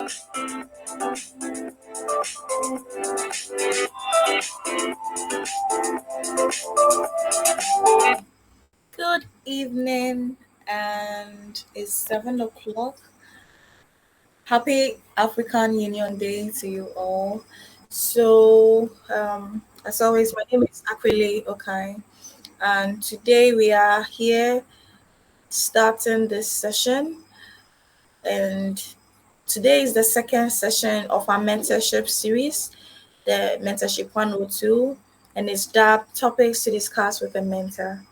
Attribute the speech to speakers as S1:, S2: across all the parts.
S1: Good evening, and it's 7 o'clock. Happy African Union Day to you all. As always, my name is Adjekai Adjei, and today we are here starting this session. And today is the second session of our mentorship series, the Mentorship 102, and it's dubbed Topics to Discuss with a Mentor.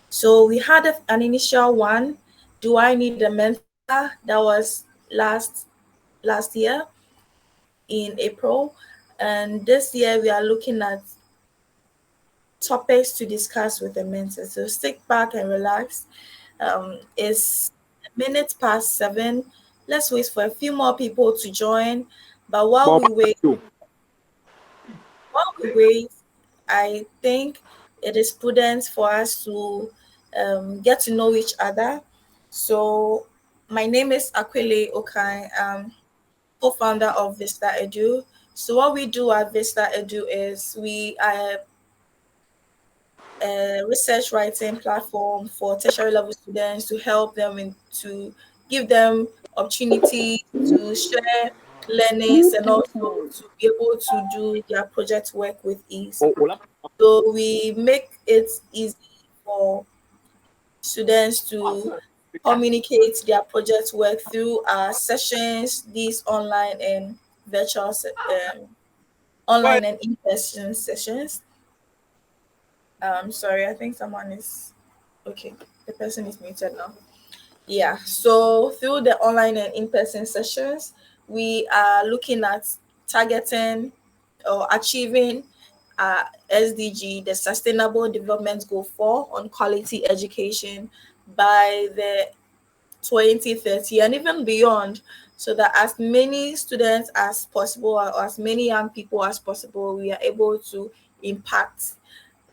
S1: So we had an initial one. Do I need a mentor? That was last year in April, and this year we are looking at topics to discuss with a mentor. So stick back and relax. It's minutes past 7. Let's wait for a few more people to join. But while we wait, I think it is prudent for us to get to know each other. So my name is Adjekai Adjei. I'm co-founder of ViztaEdu. So what we do at ViztaEdu is we are a research writing platform for tertiary level students to help them to give them opportunity to share learnings and also to be able to do their project work with ease. So we make it easy for students to communicate their project work through our sessions, these virtual, online and in-person sessions. Sorry, I think someone is okay. The person is muted now. Yeah. So through the online and in-person sessions, we are looking at targeting or achieving SDG, the Sustainable Development Goal 4 on quality education by the 2030 and even beyond, so that as many students as possible or as many young people as possible, we are able to impact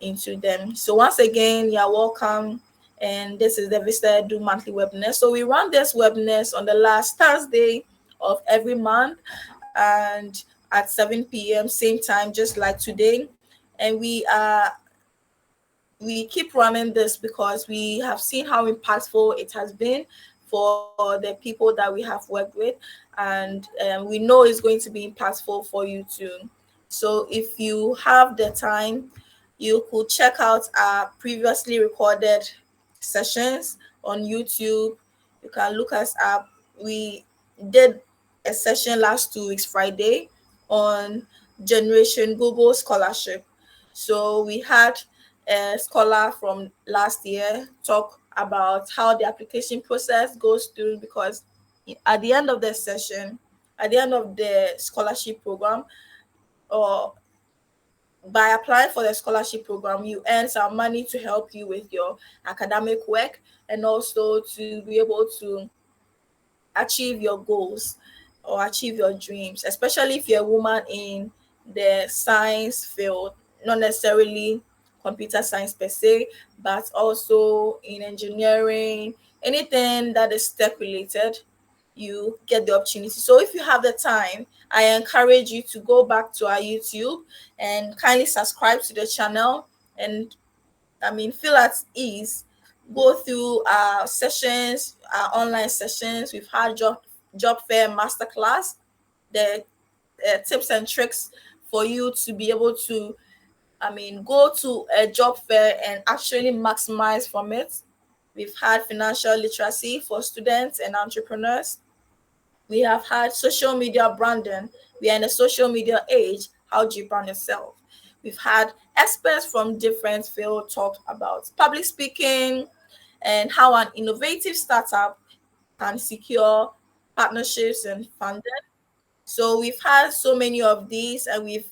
S1: into them. So once again, you're welcome. And this is the ViztaEdu monthly webinar. So we run this webinar on the last Thursday of every month and at 7 p.m. same time, just like today. And we keep running this because we have seen how impactful it has been for the people that we have worked with, and we know it's going to be impactful for you too. So if you have the time, you could check out our previously recorded sessions on YouTube. You can look us up. We did a session last 2 weeks Friday on Generation Google Scholarship. So we had a scholar from last year talk about how the application process goes through, because at the end of the session, at the end of the scholarship program, or by applying for the scholarship program, you earn some money to help you with your academic work and also to be able to achieve your goals or achieve your dreams, especially if you're a woman in the science field, not necessarily computer science per se, but also in engineering, anything that is tech related, you get the opportunity. So if you have the time, I encourage you to go back to our YouTube and kindly subscribe to the channel and feel at ease. Go through our sessions, our online sessions. We've had job fair masterclass, the tips and tricks for you to be able to, go to a job fair and actually maximize from it. We've had financial literacy for students and entrepreneurs. We have had social media branding. We are in a social media age. How do you brand yourself? We've had experts from different fields talk about public speaking and how an innovative startup can secure partnerships and funding. So we've had so many of these, and we've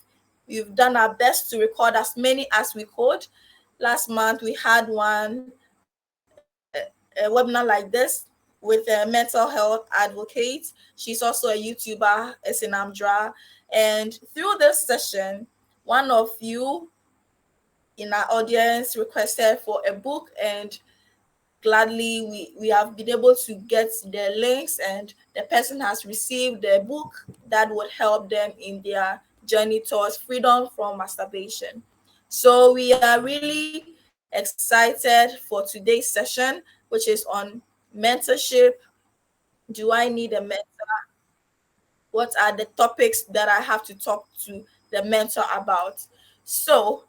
S1: done our best to record as many as we could. Last month we had a webinar like this with a mental health advocate. She's also a YouTuber, Esinamdra. And through this session, one of you in our audience requested for a book, and gladly we have been able to get the links, and the person has received the book that would help them in their journey towards freedom from masturbation. So we are really excited for today's session, which is on mentorship. Do I need a mentor? What are the topics that I have to talk to the mentor about? So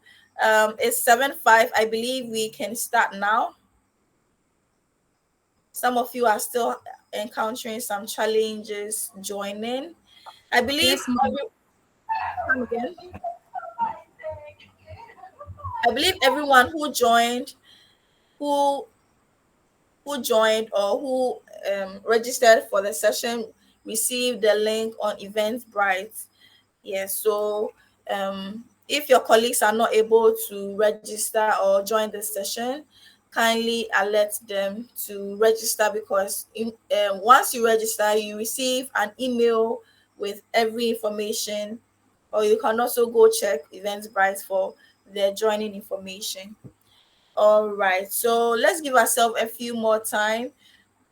S1: it's 7:05. I believe we can start now. Some of you are still encountering some challenges joining. I believe
S2: Yes, ma'am.
S1: come again. I believe everyone who who joined or who registered for the session received the link on Eventbrite. Yes, so if your colleagues are not able to register or join the session, kindly alert them to register, because once you register, you receive an email with every information, or you can also go check Eventbrite for the joining information. All right, so let's give ourselves a few more time.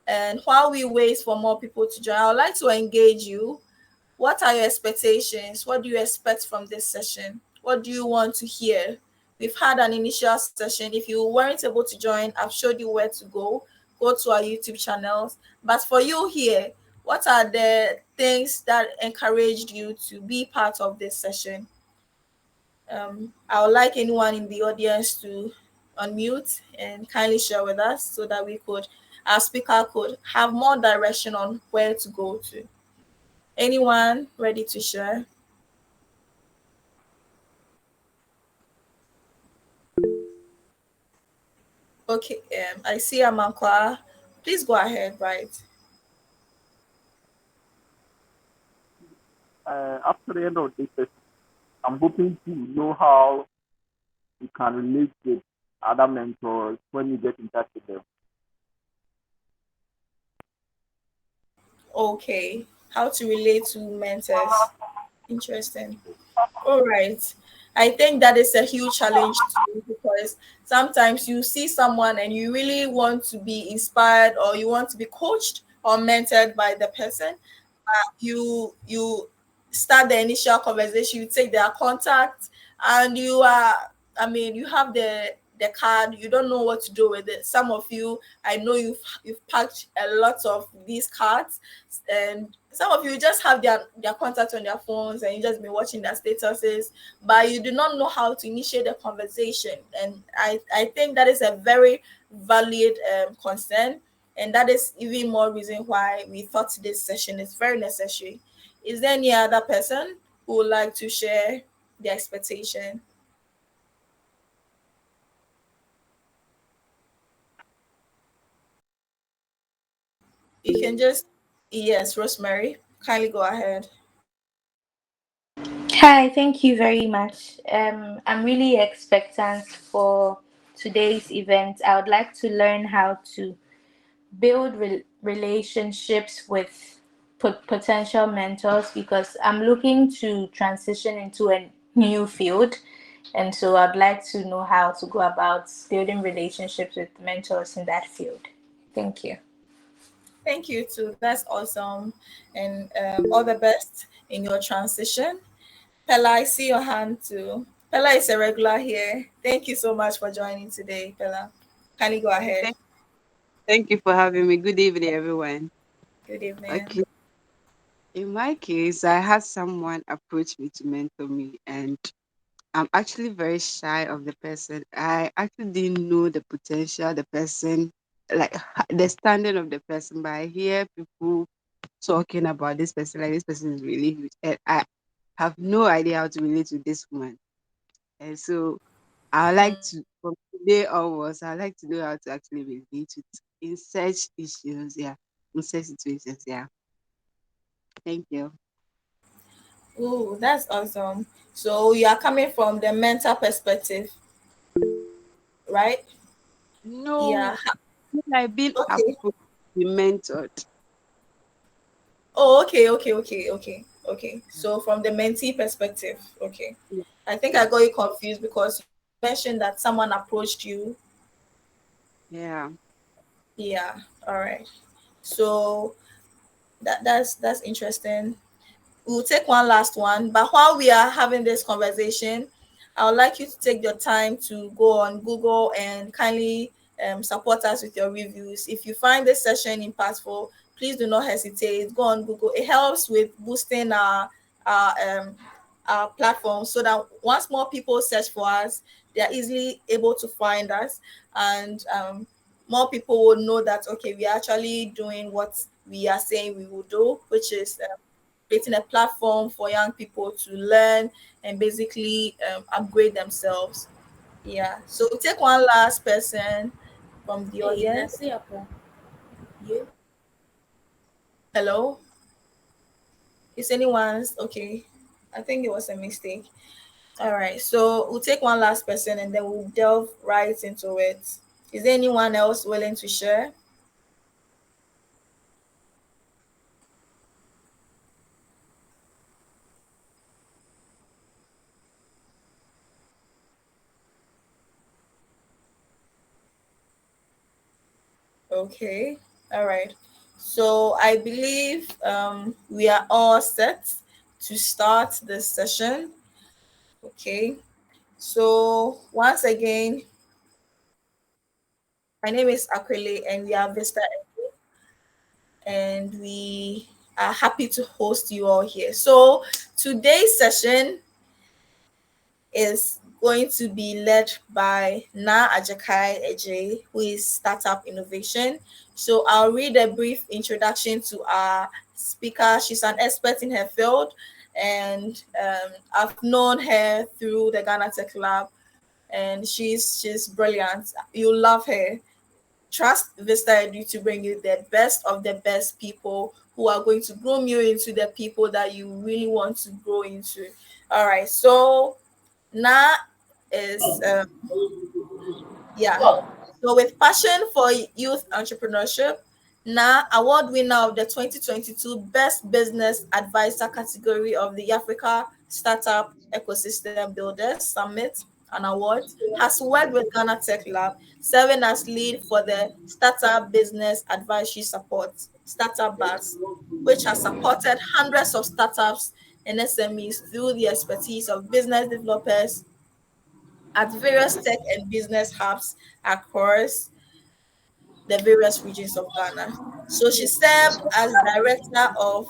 S1: And while we wait for more people to join, I would like to engage you. What are your expectations? What do you expect from this session? What do you want to hear? We've had an initial session. If you weren't able to join, I've showed you where to go. Go to our YouTube channels. But for you here, what are the things that encouraged you to be part of this session? I would like anyone in the audience to unmute and kindly share with us so that our speaker could have more direction on where to go to. Anyone ready to share? Okay, I see Amankwa. Please go ahead, right?
S3: After the end of this session, I'm hoping to know how you can relate with other mentors when you get in touch with them.
S1: Okay, how to relate to mentors. Interesting. All right. I think that is a huge challenge too, because sometimes you see someone and you really want to be inspired, or you want to be coached or mentored by the person. You start the initial conversation, you take their contact, and you have the card, you don't know what to do with it. Some of you, I know you've packed a lot of these cards, and some of you just have their contact on their phones, and you just been watching their statuses, but you do not know how to initiate a conversation. And I think that is a very valid concern, and that is even more reason why we thought this session is very necessary. Is there any other person who would like to share their expectation? You can just, yes, Rosemary, kindly go ahead.
S2: Hi, thank you very much. I'm really expectant for today's event. I would like to learn how to build relationships with potential mentors, because I'm looking to transition into a new field. And so I'd like to know how to go about building relationships with mentors in that field. Thank you.
S1: Thank you too. That's awesome. And all the best in your transition. Pella, I see your hand too. Pella is a regular here. Thank you so much for joining today, Pella. Kindly go
S4: Yeah,
S1: ahead.
S4: thank you for having me. Good evening, everyone.
S1: Good evening.
S4: Okay, in my case, I had someone approach me to mentor me, and I'm actually very shy of the person. I actually didn't know the potential, the person, like the standing of the person, but I hear people talking about this person, like this person is really huge, and I have no idea how to relate to this woman. And so I like to, from today onwards, I like to know how to actually relate with in such issues, yeah, in such situations, yeah. Thank you.
S1: Ooh, that's awesome. So you are coming from the mental perspective, right? Yeah.
S4: No, I've been
S1: Okay.
S4: approached, be mentored.
S1: Oh, okay. So from the mentee perspective, okay.
S4: Yeah,
S1: I think I
S4: yeah,
S1: got you confused because you mentioned that someone approached you.
S4: yeah.
S1: Yeah. All right. So that's interesting. We'll take one last one. But while we are having this conversation, I would like you to take your time to go on Google and kindly support us with your reviews. If you find this session impactful, please do not hesitate. Go on Google. It helps with boosting our um our platform so that once more people search for us, they are easily able to find us, and more people will know that okay, we are actually doing what we are saying we will do, which is creating a platform for young people to learn and basically upgrade themselves. Yeah. So we'll take one last person from the
S2: Hey,
S1: audience.
S2: that's it, Apple. You?
S1: Hello. Is anyone's okay? I think it was a mistake. All right. So we'll take one last person and then we'll delve right into it. Is there anyone else willing to share? Okay. All right. So I believe we are all set to start this session. Okay. So once again, my name is Akrele and we are ViztaEdu, and we are happy to host you all here. So today's session is going to be led by Naa Adjekai Adjei, who is Startup Innovation. So I'll read a brief introduction to our speaker. She's an expert in her field, and I've known her through the Ghana Tech Lab, and she's brilliant. You'll love her. Trust ViztaEdu to bring you the best of the best people who are going to groom you into the people that you really want to grow into. All right, so Naa is yeah. So with passion for youth entrepreneurship, Naa award winner of the 2022 Best Business Advisor category of the Africa Startup Ecosystem Builders Summit and Awards, has worked with Ghana Tech Lab, serving as lead for the Startup Business Advisory Support, Startup Bus, which has supported hundreds of startups and SMEs through the expertise of business developers at various tech and business hubs across the various regions of Ghana. So she served as director of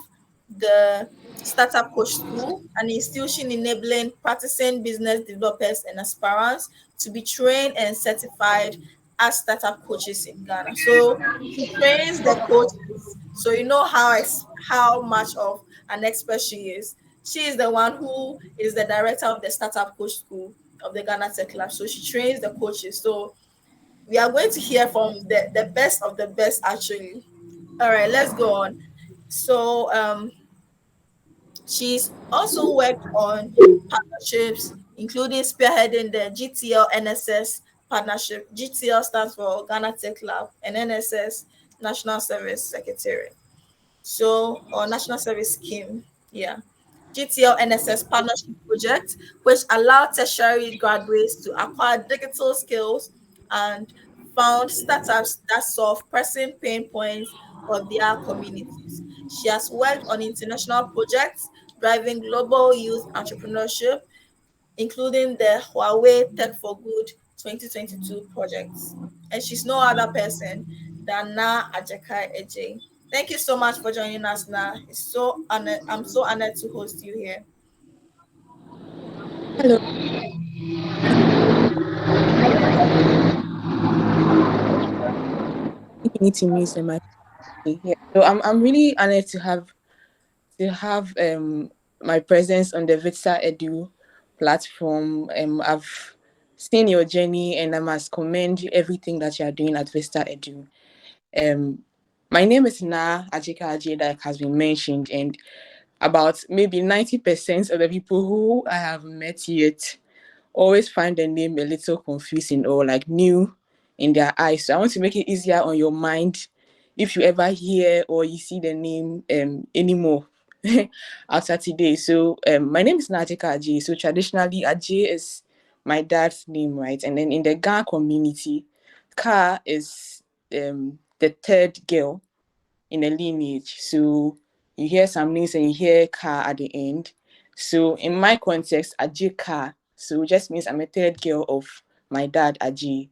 S1: the Startup Coach School, an institution enabling practicing business developers and aspirants to be trained and certified as startup coaches in Ghana. So she trains the coaches. So you know how much of an expert she is. She is the one who is the director of the Startup Coach School of the Ghana Tech Lab. So she trains the coaches. So we are going to hear from the best of the best actually. All right, let's go on. So she's also worked on partnerships, including spearheading the GTL NSS partnership. GTL stands for Ghana Tech Lab, and NSS National Service Secretariat. So, or National Service Scheme. Yeah. GTL NSS Partnership Project, which allow tertiary graduates to acquire digital skills and found startups that solve pressing pain points of their communities. She has worked on international projects driving global youth entrepreneurship, including the Huawei Tech for Good 2022 projects. And she's no other person than Naa Adjekai Adjei. Thank you so much for joining us, Naa. It's so honored. I'm so honored to host you here.
S5: Hello, thank you to me so much. Yeah. So I'm really honored to have my presence on the Vitsa Edu platform. I've seen your journey and I must commend you everything that you are doing at Vista Edu. Um my name is Naa Adjekai Adjei, that has been mentioned, and about maybe 90% of the people who I have met yet always find the name a little confusing or like new in their eyes. So I want to make it easier on your mind if you ever hear or you see the name anymore after today. So my name is Naa Adjekai Adjei. So traditionally, Adjei is my dad's name, right? And then in the Ga community, Ka is the third girl in a lineage. So you hear some names and you hear Ka at the end. So in my context, Adjei Ka, so it just means I'm a third girl of my dad, Adjei.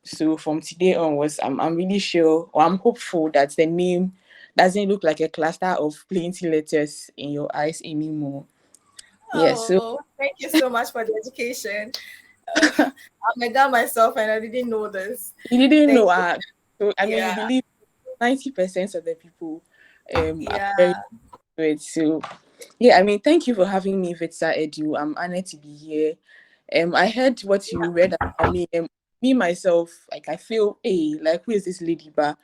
S5: So from today onwards, I'm really sure, or I'm hopeful that the name doesn't look like a cluster of plenty letters in your eyes anymore. Yeah, so
S1: Oh, thank you so much for the education. I'm a girl myself and I didn't know this.
S5: you didn't know.
S1: Thank you.
S5: So I mean, we
S1: Yeah,
S5: believe 90% of the people are
S1: yeah,
S5: very good. So yeah, I mean, thank you for having me, ViztaEdu. I'm honored to be here. I heard what you read about me. Me myself, like I feel, hey, like who is this lady? But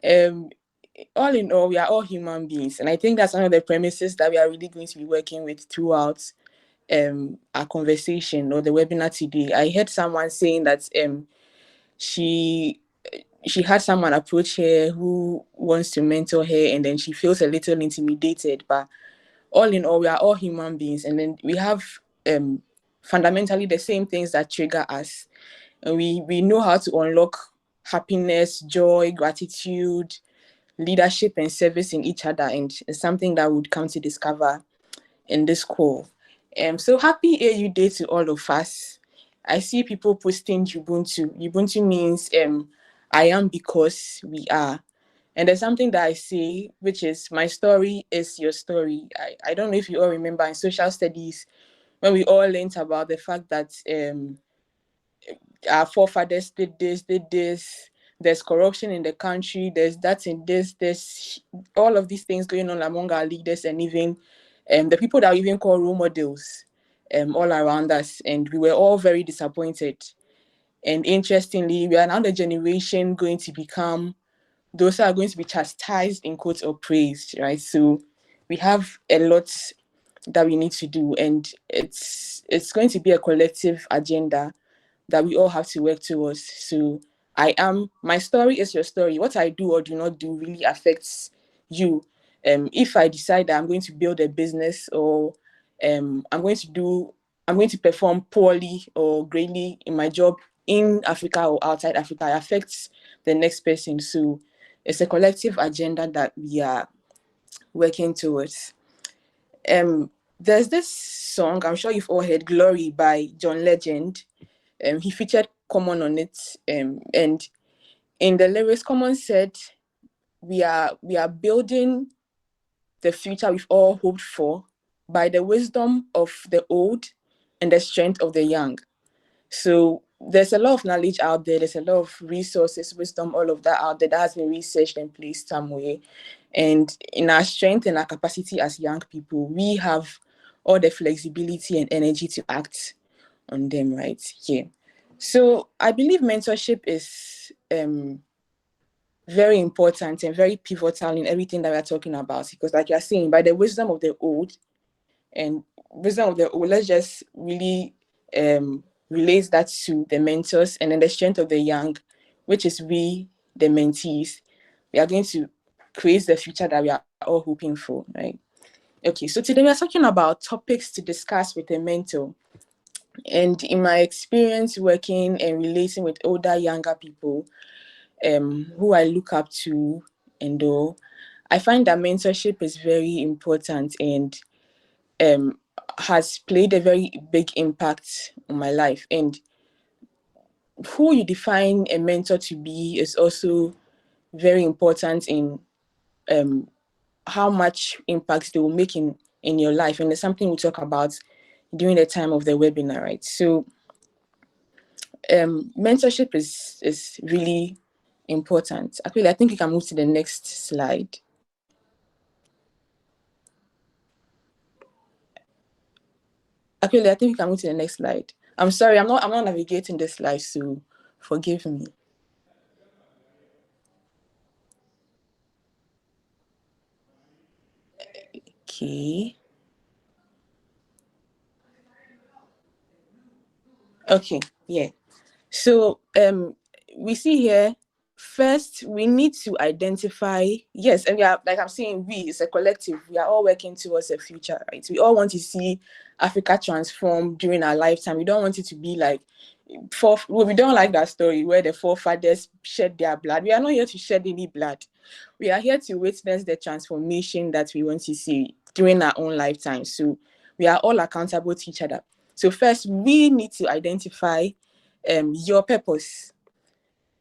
S5: um, all in all, we are all human beings, and I think that's one of the premises that we are really going to be working with throughout our conversation or the webinar today. I heard someone saying that she she had someone approach her who wants to mentor her, and then she feels a little intimidated. But all in all, we are all human beings, and then we have fundamentally the same things that trigger us, and we know how to unlock happiness, joy, gratitude, leadership, and service in each other, and it's something that would come to discover in this call. So happy AU Day to all of us. I see people posting Ubuntu. Ubuntu means I am because we are. And there's something that I say, which is my story is your story. I don't know if you all remember in social studies when we all learned about the fact that our forefathers did this, there's corruption in the country, there's that and this, there's all of these things going on among our leaders and even the people that we even call role models all around us. And we were all very disappointed. And interestingly, we are now the generation going to become those who are going to be chastised in quotes or praised, right? So we have a lot that we need to do, and it's going to be a collective agenda that we all have to work towards. So my story is your story. What I do or do not do really affects you. If I decide that I'm going to build a business or I'm going to perform poorly or greatly in my job in Africa or outside Africa, it affects the next person. So it's a collective agenda that we are working towards. There's this song, I'm sure you've all heard, Glory by John Legend. He featured Common on it. And in the lyrics, Common said, we are building the future we've all hoped for by the wisdom of the old and the strength of the young. So there's a lot of knowledge out there. There's a lot of resources, wisdom, all of that out there that has been researched and placed somewhere. And in our strength and our capacity as young people, we have all the flexibility and energy to act on them, right? Yeah. So I believe mentorship is very important and very pivotal in everything that we're talking about. Because like you're saying, by the wisdom of the old and wisdom of the old, let's just really relate that to the mentors, and then the strength of the young, which is we, the mentees. We are going to create the future that we are all hoping for, right? Okay, so today we are talking about topics to discuss with a mentor. And in my experience working and relating with older, younger people who I look up to and all, I find that mentorship is very important and has played a very big impact on my life. And who you define a mentor to be is also very important in how much impact they will make in your life. And it's something we talk about during the time of the webinar, right? So mentorship is really important. Actually, I think you can move to the next slide. Actually, I think you can move to the next slide. I'm sorry, I'm not navigating this slide, so forgive me. Okay. Okay, yeah. So we see here first we need to identify, yes, and we are, like I'm saying, we, it's a collective, we are all working towards a future, right? We all want to see Africa transform during our lifetime. We don't want it to be like we don't like that story where the forefathers shed their blood. We are not here to shed any blood. We are here to witness the transformation that we want to see during our own lifetime. So we are all accountable to each other. So first, we need to identify your purpose.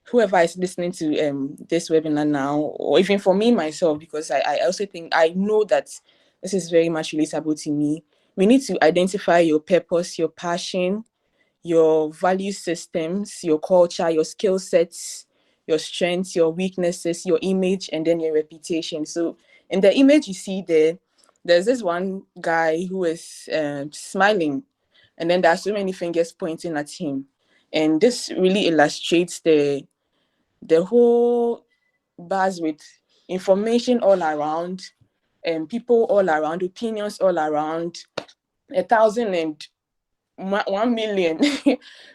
S5: Whoever is listening to this webinar now, or even for me myself, because I also think I know that this is very much relatable to me. We need to identify your purpose, your passion, your value systems, your culture, your skill sets, your strengths, your weaknesses, your image, and then your reputation. So in the image you see there's this one guy who is smiling, and then there are so many fingers pointing at him. And this really illustrates the whole bars with information all around, and people all around, opinions all around, 1,000,000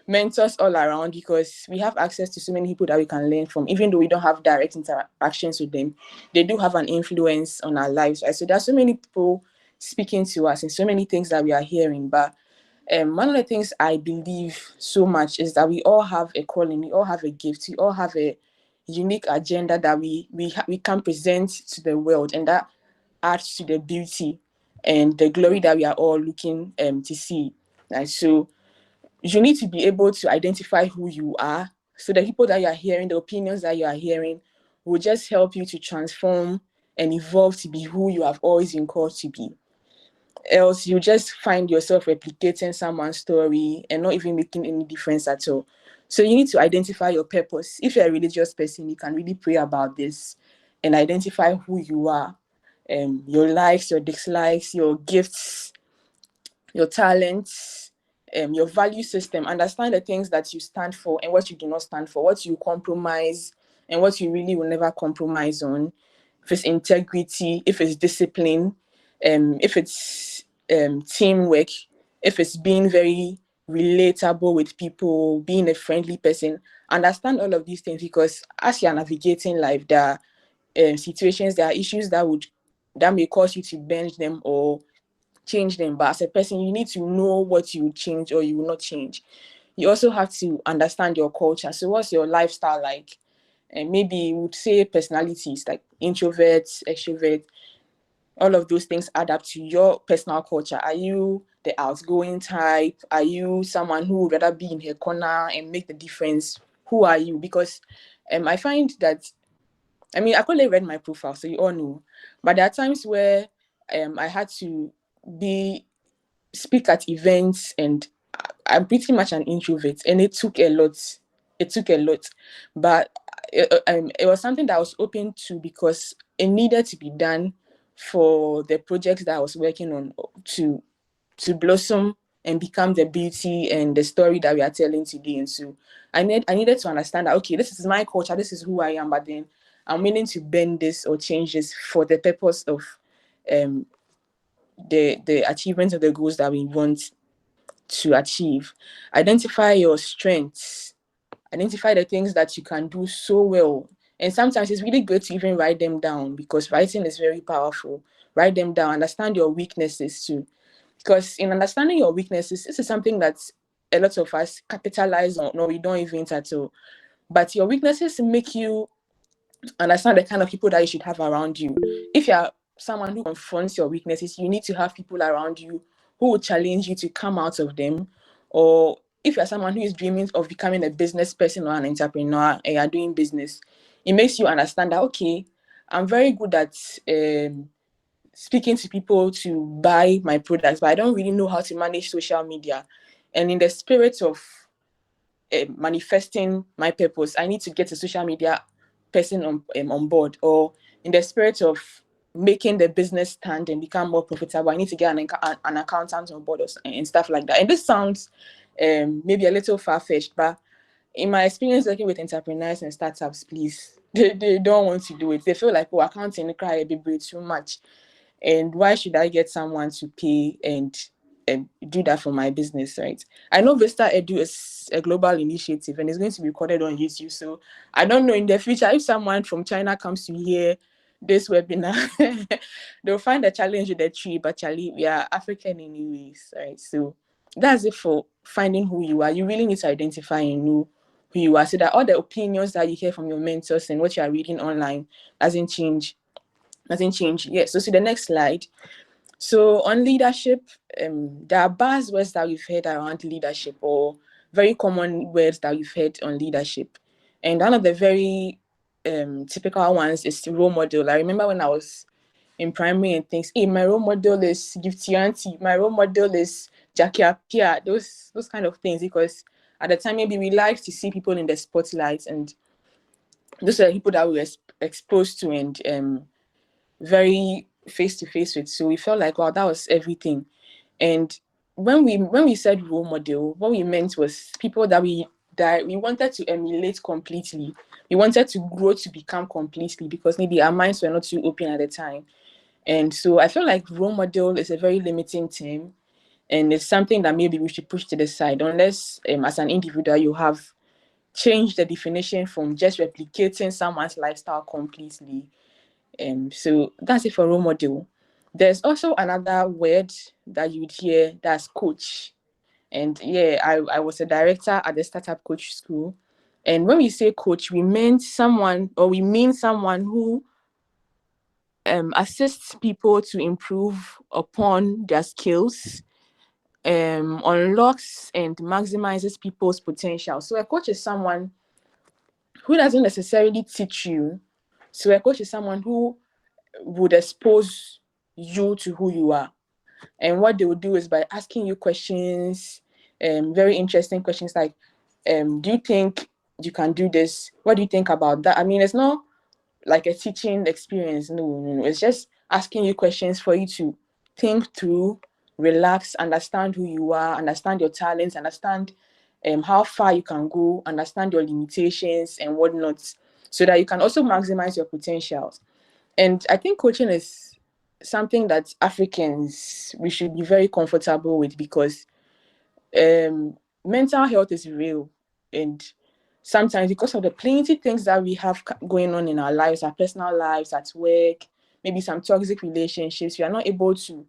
S5: mentors all around, because we have access to so many people that we can learn from. Even though we don't have direct interactions with them, they do have an influence on our lives, right? So there are so many people speaking to us and so many things that we are hearing. But one of the things I believe so much is that we all have a calling, we all have a gift, we all have a unique agenda that we can present to the world, and that adds to the beauty and the glory that we are all looking to see. And so you need to be able to identify who you are, so the people that you are hearing, the opinions that you are hearing, will just help you to transform and evolve to be who you have always been called to be. Else you just find yourself replicating someone's story and not even making any difference at all. So you need to identify your purpose. If you're a religious person, you can really pray about this and identify who you are, your likes, your dislikes, your gifts, your talents, your value system. Understand the things that you stand for and what you do not stand for, what you compromise and what you really will never compromise on. If it's integrity, if it's discipline, if it's teamwork, if it's being very relatable with people, being a friendly person. Understand all of these things, because as you're navigating life, there are situations, there are issues that may cause you to bend them or change them. But as a person, you need to know what you would change or you will not change. You also have to understand your culture. So what's your lifestyle like? And maybe you would say personalities like introverts, extroverts, all of those things add up to your personal culture. Are you the outgoing type? Are you someone who would rather be in her corner and make the difference? Who are you? Because I find that, I could have read my profile, so you all know. But there are times where I had to speak at events, and I'm pretty much an introvert, and it took a lot. It took a lot, but it was something that I was open to, because it needed to be done for the projects that I was working on to blossom and become the beauty and the story that we are telling today. And so I needed to understand that, okay, this is my culture, this is who I am, but then I'm willing to bend this or change this for the purpose of the achievement of the goals that we want to achieve. Identify your strengths. Identify the things that you can do so well. And sometimes it's really good to even write them down, because writing is very powerful. Write them down. Understand your weaknesses too. Because in understanding your weaknesses, this is something that a lot of us capitalize on, or we don't even at all. But your weaknesses make you understand the kind of people that you should have around you. If you're someone who confronts your weaknesses, you need to have people around you who will challenge you to come out of them. Or if you're someone who is dreaming of becoming a business person or an entrepreneur and you're doing business, it makes you understand that, okay, I'm very good at speaking to people to buy my products, but I don't really know how to manage social media. And in the spirit of manifesting my purpose, I need to get a social media person on board, or in the spirit of making the business stand and become more profitable, I need to get an accountant on board and stuff like that. And this sounds maybe a little far-fetched, but in my experience working with entrepreneurs and startups, please, they don't want to do it. They feel like, oh, accounting cry a bit too much, and why should I get someone to pay and do that for my business, right? I know ViztaEdu is a global initiative and it's going to be recorded on YouTube. So I don't know, in the future, if someone from China comes to hear this webinar, they'll find a challenge with the tree, but Charlie, we are African anyways, right? So that's it for finding who you are. You really need to identify and know who you are, so that all the opinions that you hear from your mentors and what you are reading online doesn't change. Yeah. So the next slide. So on leadership, there are buzzwords that we've heard around leadership, or very common words that we've heard on leadership. And one of the very typical ones is role model. I remember when I was in primary and things, hey, my role model is Gifty Auntie, my role model is Jackie Apia, those kind of things, because at the time maybe we like to see people in the spotlight, and those are the people that we were exposed to and very face to face with. So we felt like, wow, that was everything. And when we said role model, what we meant was people that we wanted to emulate completely. We wanted to grow to become completely, because maybe our minds were not too open at the time. And so I feel like role model is a very limiting term, and it's something that maybe we should push to the side, unless as an individual you have changed the definition from just replicating someone's lifestyle completely. So that's it for role model. There's also another word that you'd hear, that's coach. And yeah, I was a director at the startup coach school. And when we say coach, we mean someone who assists people to improve upon their skills, unlocks and maximizes people's potential. So a coach is someone who doesn't necessarily teach you. So a coach is someone who would expose you to who you are. And what they would do is by asking you questions, very interesting questions like, do you think you can do this? What do you think about that? I mean, it's not like a teaching experience. No. It's just asking you questions for you to think through, relax, understand who you are, understand your talents, understand how far you can go, understand your limitations and whatnot, so that you can also maximize your potentials. And I think coaching is something that Africans, we should be very comfortable with, because mental health is real. And sometimes, because of the plenty things that we have going on in our lives, our personal lives, at work, maybe some toxic relationships, we are not able to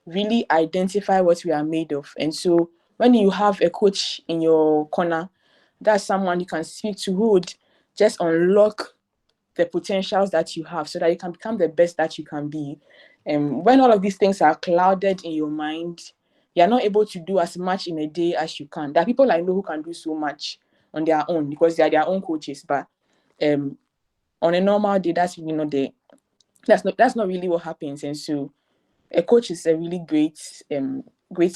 S5: really identify what we are made of. And so when you have a coach in your corner, that's someone you can speak to who would just unlock the potentials that you have, so that you can become the best that you can be. And when all of these things are clouded in your mind, you're not able to do as much in a day as you can. There are people I know who can do so much on their own because they are their own coaches, but on a normal day, that's really not the that's not really what happens. And so a coach is a really great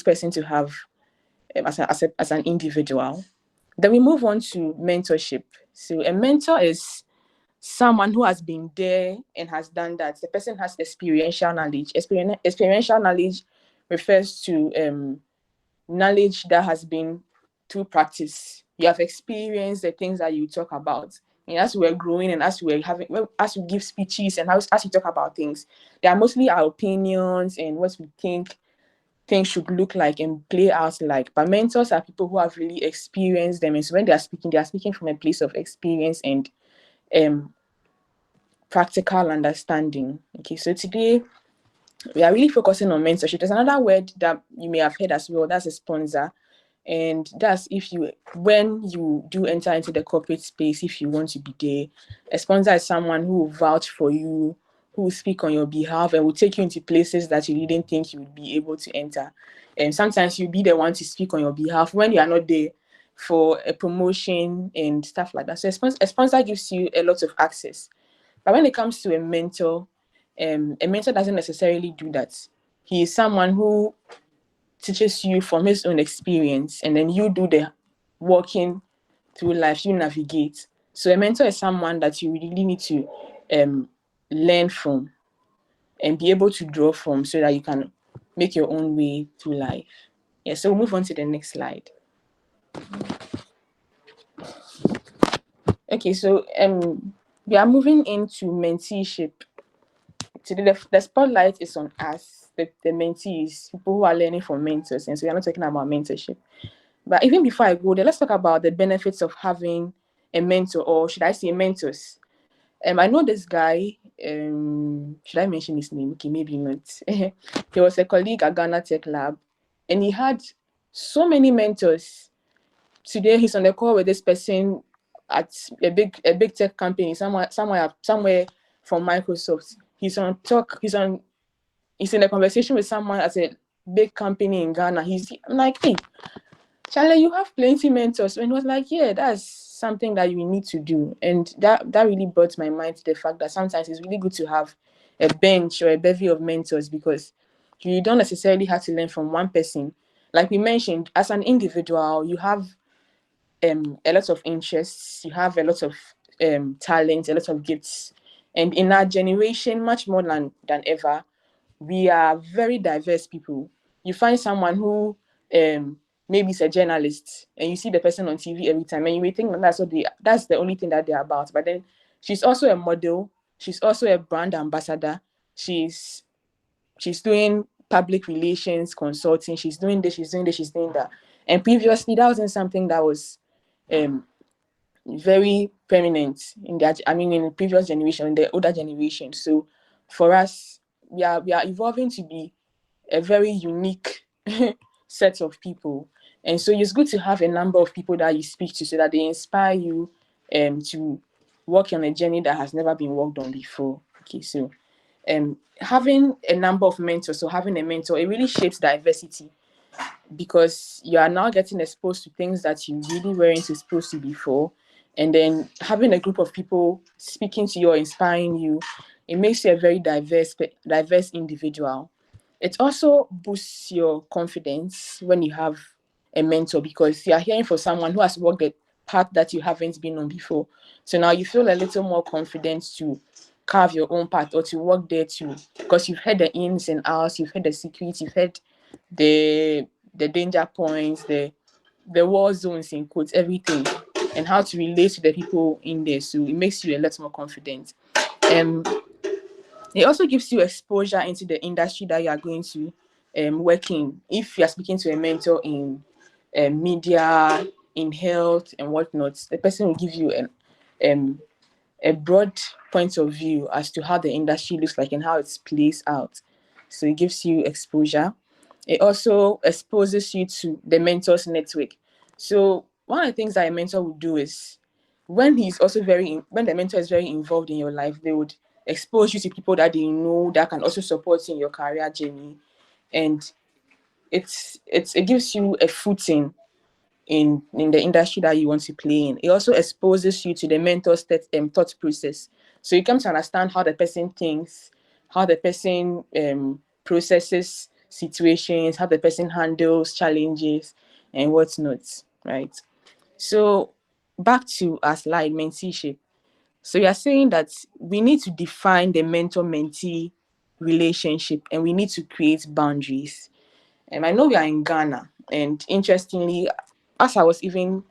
S5: person to have as an individual. Then we move on to mentorship. So a mentor is someone who has been there and has done that. The person has experiential knowledge. Experiential knowledge refers to knowledge that has been through practice. You have experienced the things that you talk about. And as we're growing and as we give speeches and as we talk about things, they are mostly our opinions and what we think things should look like and play out like. But mentors are people who have really experienced them. And so when they are speaking from a place of experience and practical understanding. Okay, so today we are really focusing on mentorship. There's another word that you may have heard as well. That's a sponsor. And that's when you do enter into the corporate space, if you want to be there, a sponsor is someone who will vouch for you, who will speak on your behalf and will take you into places that you didn't think you would be able to enter. And sometimes you'll be the one to speak on your behalf when you are not there for a promotion and stuff like that. So a sponsor gives you a lot of access. But when it comes to a mentor doesn't necessarily do that. He is someone who teaches you from his own experience, and then you do the walking through life, you navigate. So a mentor is someone that you really need to learn from and be able to draw from, so that you can make your own way through life. Yeah, so we'll move on to the next slide. Okay, so we are moving into menteeship. Today the spotlight is on us, the mentees, people who are learning from mentors, and so we're not talking about mentorship. But even before I go there, let's talk about the benefits of having a mentor, or should I say mentors. I know this guy, should I mention his name? Okay, maybe not. He was a colleague at Ghana Tech Lab, and he had So many mentors. Today he's on the call with this person at a big tech company, somewhere from Microsoft. He's in a conversation with someone at a big company in Ghana. I'm like, hey, Charlie, you have plenty mentors. And he was like, yeah, that's something that you need to do. And that really brought my mind to the fact that sometimes it's really good to have a bench or a bevy of mentors, because you don't necessarily have to learn from one person. Like we mentioned, as an individual, you have a lot of interests, you have a lot of talent, a lot of gifts. And in our generation, much more than ever, we are very diverse people. You find someone who maybe is a journalist, and you see the person on TV every time, and you may think that that's the only thing that they're about. But then she's also a model, she's also a brand ambassador, she's doing public relations consulting, she's doing this, she's doing this, she's doing that. And previously that wasn't something that was um very prominent in the previous generation, in the older generation. So for us, we are evolving to be a very unique set of people. And so it's good to have a number of people that you speak to so that they inspire you to walk on a journey that has never been walked on before. Okay, so having a number of mentors, so having a mentor, it really shapes diversity, because you are now getting exposed to things that you really weren't exposed to before. And then having a group of people speaking to you or inspiring you, it makes you a very diverse individual. It also boosts your confidence when you have a mentor, because you are hearing from someone who has walked the path that you haven't been on before. So now you feel a little more confident to carve your own path or to walk there too, because you've heard the ins and outs, you've heard the secrets, you've heard the danger points, the war zones in quotes, everything, and how to relate to the people in there. So it makes you a lot more confident. It also gives you exposure into the industry that you are going to work in. If you are speaking to a mentor in media, in health and whatnot, the person will give you a broad point of view as to how the industry looks like and how it's plays out. So it gives you exposure. It also exposes you to the mentor's network. So one of the things that a mentor would do is, when when the mentor is very involved in your life, they would expose you to people that they know that can also support you in your career journey. And it gives you a footing in the industry that you want to play in. It also exposes you to the mentor's thought process. So you come to understand how the person thinks, how the person processes situations, how the person handles challenges and whatnot, right? So back to our slide, mentorship. So you are saying that we need to define the mentor-mentee relationship and we need to create boundaries. I know we are in Ghana, and interestingly, as I was even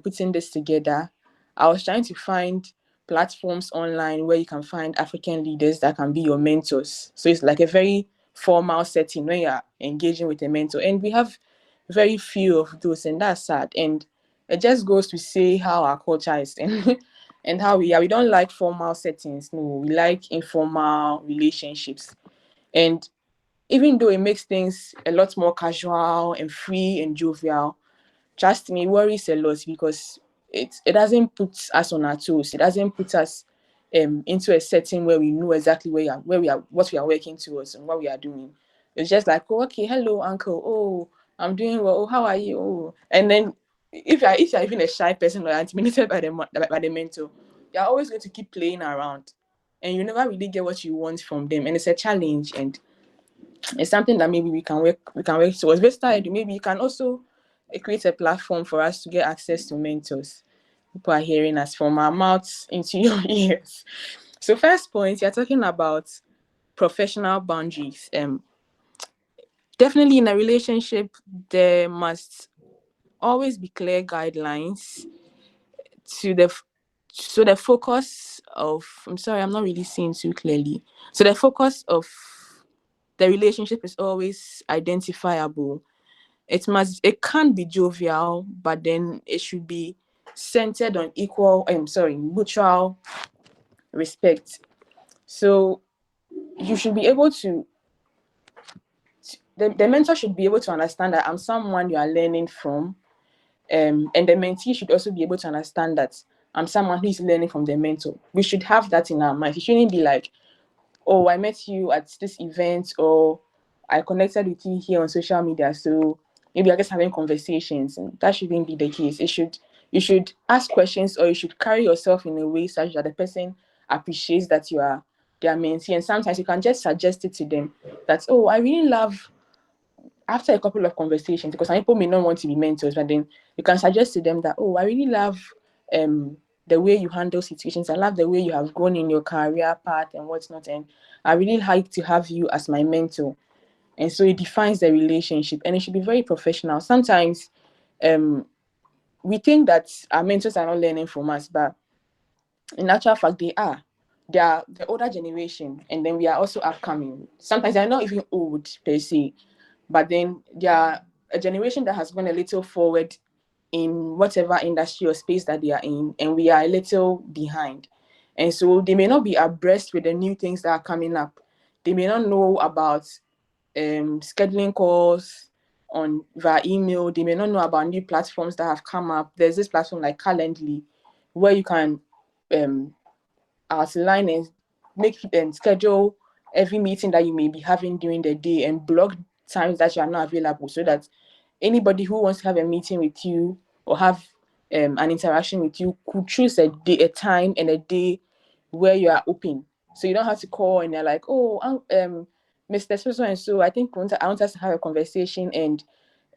S5: putting this together, I was trying to find platforms online where you can find African leaders that can be your mentors. So it's like a very formal setting when you're engaging with a mentor, and we have very few of those, and that's sad. And it just goes to say how our culture is and and how we are. We don't like formal settings. No, we like informal relationships. And even though it makes things a lot more casual and free and jovial, trust me, it worries a lot, because it doesn't put us on our toes. It doesn't put us into a setting where we know exactly where we are, what we are working towards and what we are doing. It's just like, oh, okay, hello, uncle. Oh, I'm doing well. Oh, how are you? Oh, and then if you're even a shy person or intimidated by the mentor, you're always going to keep playing around, and you never really get what you want from them, and it's a challenge. And it's something that maybe we can work towards. ViztaEdu, maybe you can also create a platform for us to get access to mentors. People are hearing us from our mouths into your ears. So first point, you're talking about professional boundaries. Definitely in a relationship, there must always be clear guidelines to the focus of, I'm sorry, I'm not really seeing too clearly. So the focus of the relationship is always identifiable. It can't be jovial, but then it should be centered on mutual respect. So you should be able to the mentor should be able to understand that I'm someone you are learning from. And the mentee should also be able to understand that I'm someone who is learning from the mentor. We should have that in our minds. It shouldn't be like, oh, I met you at this event, or I connected with you here on social media, so maybe I guess having conversations. And that shouldn't be the case. You should ask questions, or you should carry yourself in a way such that the person appreciates that you are their mentee. And sometimes you can just suggest it to them that, oh, I really love, after a couple of conversations, because some people may not want to be mentors, but then you can suggest to them that, oh, I really love the way you handle situations. I love the way you have gone in your career path and whatnot, and I really like to have you as my mentor. And so it defines the relationship, and it should be very professional. Sometimes we think that our mentors are not learning from us, but in actual fact, they are. They are the older generation, and then we are also upcoming. Sometimes they're not even old per se, but then they are a generation that has gone a little forward in whatever industry or space that they are in, and we are a little behind. And so they may not be abreast with the new things that are coming up. They may not know about scheduling calls on via email. They may not know about new platforms that have come up. There's this platform like Calendly, where you can um, outline and make and schedule every meeting that you may be having during the day, and block times that you are not available, so that anybody who wants to have a meeting with you or have an interaction with you could choose a day, a time and a day where you are open. So you don't have to call and they're like, oh, Mr. So and so, I think I want us to have a conversation, and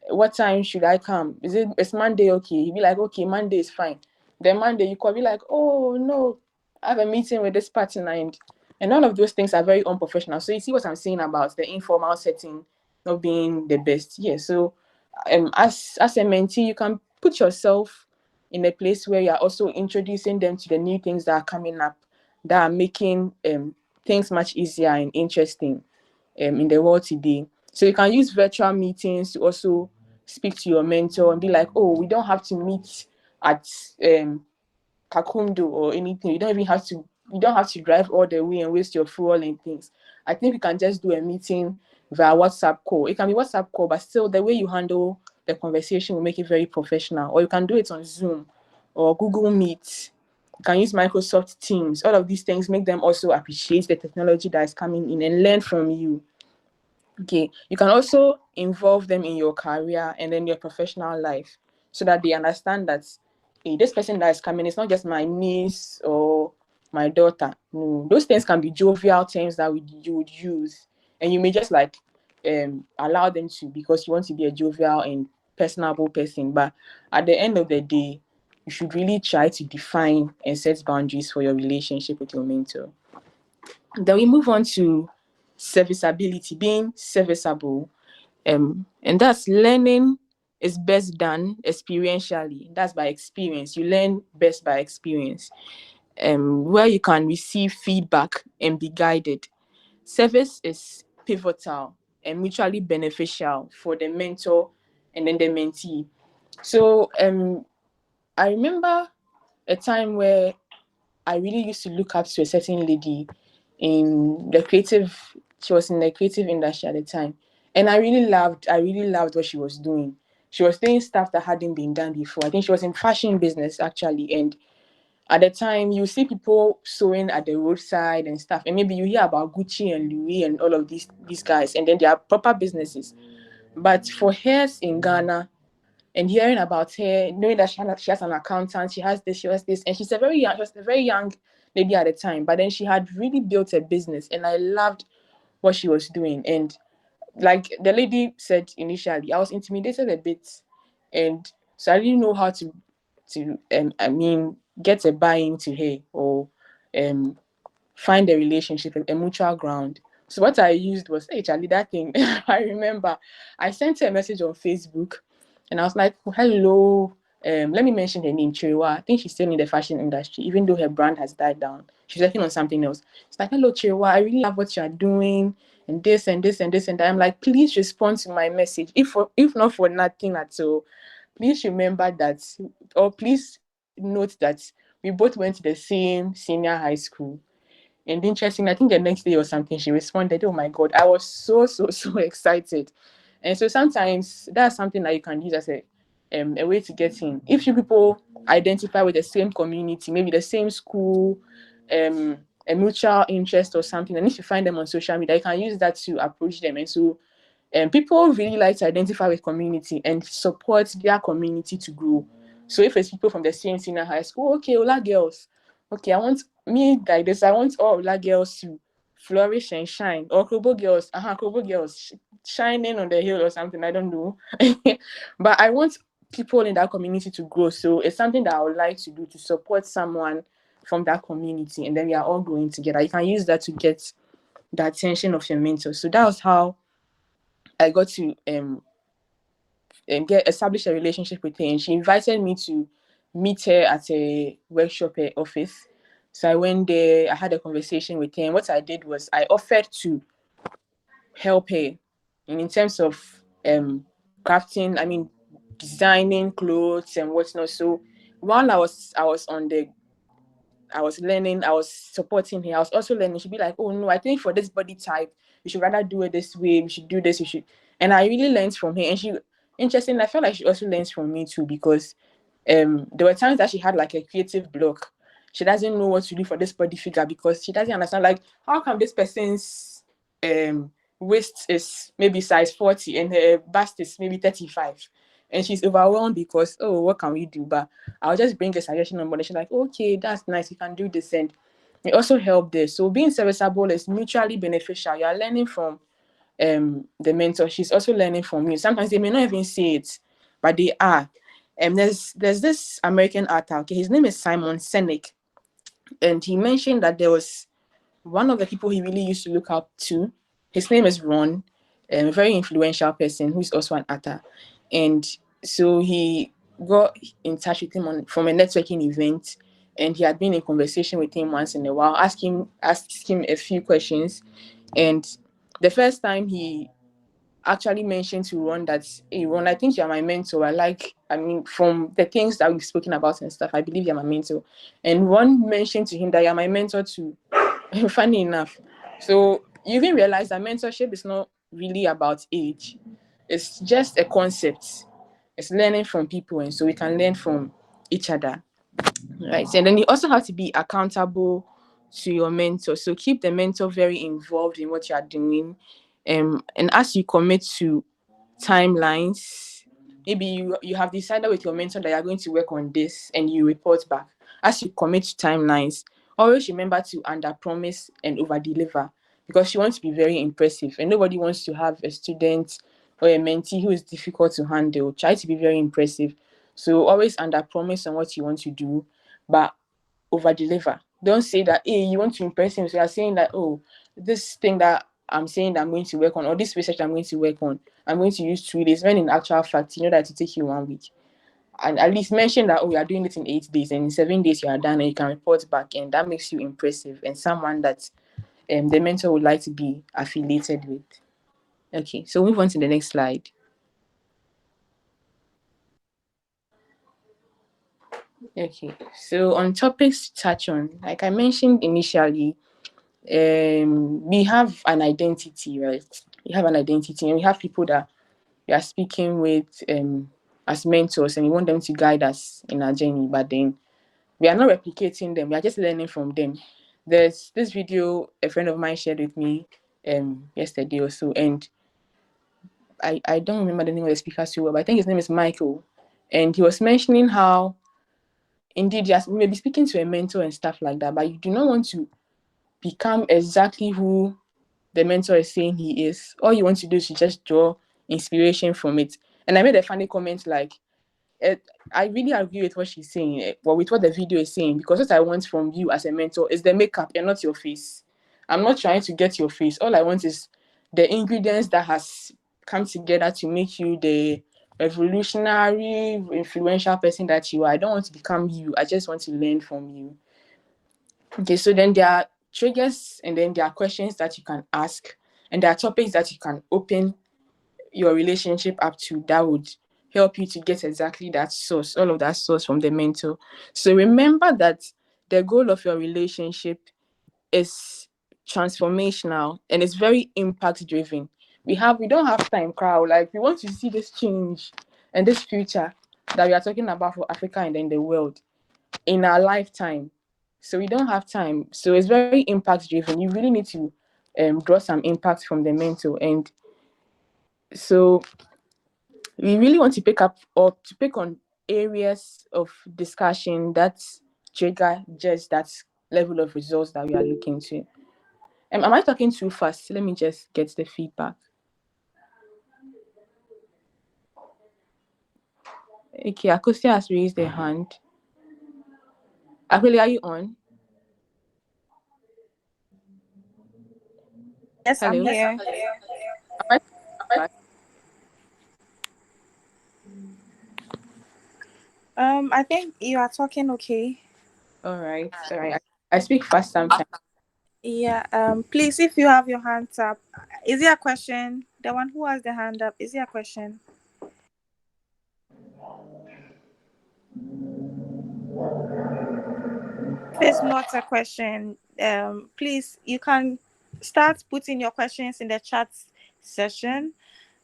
S5: what time should I come? It's Monday, okay? You'd be like, okay, Monday is fine. Then Monday you call, be like, oh no, I have a meeting with this partner, and all of those things are very unprofessional. So you see what I'm saying about the informal setting not being the best. Yeah. So as a mentee, you can put yourself in a place where you are also introducing them to the new things that are coming up, that are making things much easier and interesting in the world today. So you can use virtual meetings to also speak to your mentor and be like, oh, we don't have to meet at Kakundo or anything. You don't have to drive all the way and waste your fuel and things. I think we can just do a meeting via WhatsApp call. It can be WhatsApp call, but still the way you handle the conversation will make it very professional. Or you can do it on Zoom or Google Meet. You can use Microsoft Teams. All of these things make them also appreciate the technology that is coming in and learn from you. Okay, you can also involve them in your career and then your professional life, so that they understand that, hey, this person that is coming is not just my niece or my daughter. No, those things can be jovial terms that you would use, and you may just like allow them to, because you want to be a jovial and personable person. But at the end of the day, you should really try to define and set boundaries for your relationship with your mentor. Then we move on to serviceability, being serviceable. And that's learning is best done experientially. That's by experience. You learn best by experience. Where you can receive feedback and be guided. Service is pivotal and mutually beneficial for the mentor and then the mentee. So I remember a time where I really used to look up to a certain lady in the creative. She was in the creative industry at the time, and I really loved what she was doing. She was doing stuff that hadn't been done before. I think she was in fashion business actually, and at the time you see people sewing at the roadside and stuff, and maybe you hear about Gucci and Louis and all of these guys, and then they are proper businesses. But for hers in Ghana, and hearing about her, knowing that she has an accountant, she has this, and she was a very young lady at the time, but then she had really built a business, and I loved what she was doing. And like the lady said initially, I was intimidated a bit, and so I didn't know how to get a buy-in to her, or um find a relationship, a mutual ground. So what I used was, hey Charlie, that thing. I remember I sent her a message on Facebook, and I was like, hello, let me mention her name, Chiriwa. I think she's still in the fashion industry, even though her brand has died down. She's working on something else. It's like, hello, Chiriwa, I really love what you're doing, and this and this and this and that. I'm like, please respond to my message. If not for nothing at all, please remember that, or please note that we both went to the same senior high school. And interesting, I think the next day or something, she responded, oh my God, I was so excited. And so sometimes that's something that you can use as a way to get in. If you people identify with the same community, maybe the same school, a mutual interest or something, and if you find them on social media, you can use that to approach them. And so people really like to identify with community and support their community to grow. So if it's people from the same senior high school, okay, Ola girls, okay, I want me like this, I want all Ola girls to flourish and shine, or Krobo girls shining on the hill or something, I don't know. But I want people in that community to grow. So it's something that I would like to do to support someone from that community, and then we are all growing together. You can use that to get the attention of your mentor. So that was how I got to get establish a relationship with her, and she invited me to meet her at a workshop office. So I went there, I had a conversation with her, and what I did was I offered to help her in terms of crafting, I mean designing clothes and whatnot. So while I was on the I was learning, I was supporting her. I was also learning. She'd be like, oh no, I think for this body type, you should rather do it this way. We should do this. We should. And I really learned from her. And she, interesting, I felt like she also learns from me too, because there were times that she had like a creative block. She doesn't know what to do for this body figure because she doesn't understand, like, how come this person's waist is maybe size 40 and her bust is maybe 35, and she's overwhelmed because, oh, what can we do? But I'll just bring a suggestion on board. She's like, okay, that's nice, you can do this. And it also helped there. So being serviceable is mutually beneficial. You are learning from the mentor. She's also learning from you. Sometimes they may not even say it, but they are. There's this American author, okay, his name is Simon Sinek, and he mentioned that there was one of the people he really used to look up to. His name is Ron, a very influential person who's also an author. And so he got in touch with him from a networking event, and he had been in conversation with him once in a while, asked him a few questions. And the first time he actually mentioned to Ron that, hey Ron, I think you're my mentor. I mean, from the things that we've spoken about and stuff, I believe you're my mentor. And Ron mentioned to him that you're my mentor too. Funny enough. So you even realize that mentorship is not really about age. It's just a concept. It's learning from people, and so we can learn from each other. Right. And then you also have to be accountable to your mentor. So keep the mentor very involved in what you are doing. And as you commit to timelines, maybe you have decided with your mentor that you're going to work on this and you report back. As you commit to timelines, always remember to under promise and over deliver, because you want to be very impressive, and nobody wants to have a student or a mentee who is difficult to handle. Try to be very impressive. So always under promise on what you want to do, but over deliver. Don't say that, hey, you want to impress him, so you're saying that, oh, this thing that I'm saying that I'm going to work on, or this research I'm going to work on, I'm going to use 2 days, when in actual fact you know that it will take you 1 week. And at least mention that, oh, you are doing it in 8 days, and in 7 days you are done, and you can report back, and that makes you impressive and someone that the mentor would like to be affiliated with. Okay, so move on to the next slide. Okay, so on topics to touch on, like I mentioned initially, we have an identity, right? We have an identity, and we have people that we are speaking with as mentors, and we want them to guide us in our journey, but then we are not replicating them, we are just learning from them. There's this video a friend of mine shared with me yesterday or so, and I don't remember the name of the speaker so well, but I think his name is Michael. And he was mentioning how indeed you may be speaking to a mentor and stuff like that, but you do not want to become exactly who the mentor is saying he is. All you want to do is to just draw inspiration from it. And I made a funny comment like, I really agree with what she's saying, or with what the video is saying, because what I want from you as a mentor is the makeup and not your face. I'm not trying to get your face. All I want is the ingredients that has come together to make you the revolutionary, influential person that you are. I don't want to become you. I just want to learn from you. Okay, so then there are triggers, and then there are questions that you can ask, and there are topics that you can open your relationship up to that would help you to get exactly that source, all of that source from the mentor. So remember that the goal of your relationship is transformational and it's very impact driven. we don't have time, crowd. Like we want to see this change and this future that we are talking about for Africa and then the world in our lifetime. So we don't have time. So it's very impact driven. You really need to draw some impact from the mentor. And so we really want to pick up or to pick on areas of discussion that trigger just that level of results that we are looking to. Am I talking too fast? Let me just get the feedback. Okay, Akosia has raised their hand. Akweli, are you on?
S6: Yes, I'm
S5: Hello?
S6: here.
S5: Am I fast?
S6: I think you are talking okay.
S5: All right. All right. I speak fast sometimes.
S6: Yeah. Please, if you have your hands up, is there a question? The one who has the hand up, is there a question? If it's not a question, please you can start putting your questions in the chat session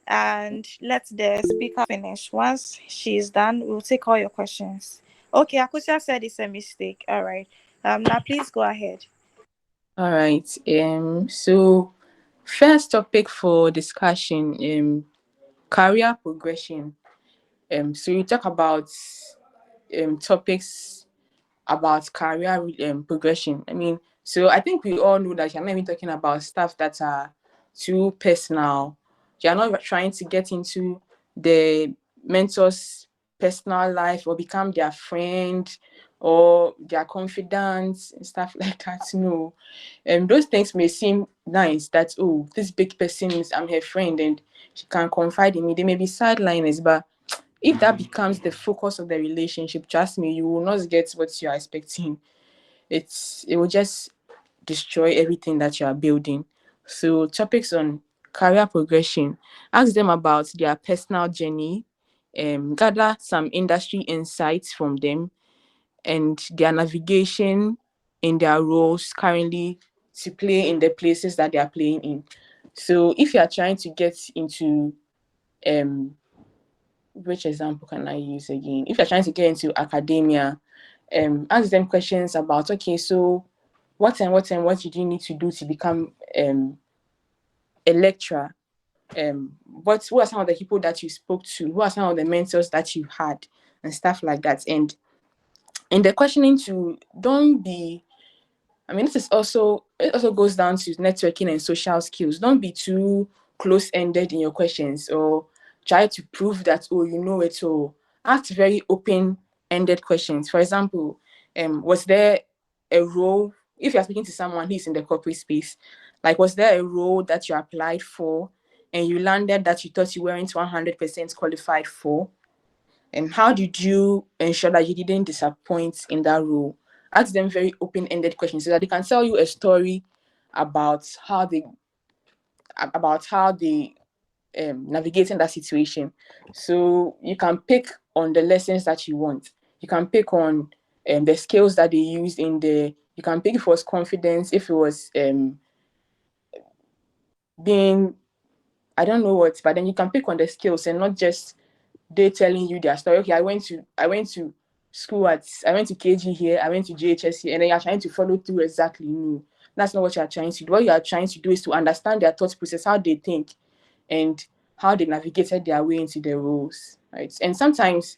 S6: and let the speaker finish. Once she's done, we'll take all your questions. Okay, Akusia said it's a mistake. All right. Now please go ahead.
S5: All right. So first topic for discussion, career progression. So you talk about topics about career progression. I mean, so I think we all know that you're not even talking about stuff that are too personal. You're not trying to get into the mentor's personal life or become their friend or their confidant and stuff like that. No. Those things may seem nice that, oh, this big person is, I'm her friend and she can confide in me. They may be sideliners, but if that becomes the focus of the relationship, trust me, you will not get what you are expecting. It will just destroy everything that you are building. So topics on career progression, ask them about their personal journey, gather some industry insights from them and their navigation in their roles currently to play in the places that they are playing in. So if you are trying to get into um which example can I use again? If you're trying to get into academia, ask them questions about, okay, so what did you need to do to become a lecturer? What who are some of the people that you spoke to? Who are some of the mentors that you had and stuff like that? And in the questioning to don't be I mean, it also goes down to networking and social skills. Don't be too close-ended in your questions or try to prove that, oh, you know it all. Ask very open-ended questions. For example, was there a role, if you're speaking to someone who's in the corporate space, like was there a role that you applied for and you landed that you thought you weren't 100% qualified for? And how did you ensure that you didn't disappoint in that role? Ask them very open-ended questions so that they can tell you a story about how they navigating that situation. So you can pick on the lessons that you want. You can pick on the skills that they used in the. You can pick if it was confidence, if it was being, I don't know what, but then you can pick on the skills and not just they telling you their story. Okay, I went to school I went to KG here, I went to JHS here, and then you're trying to follow through exactly. No, that's not what you're trying to do. What you are trying to do is to understand their thought process, how they think, and how they navigated their way into the roles. Right. And sometimes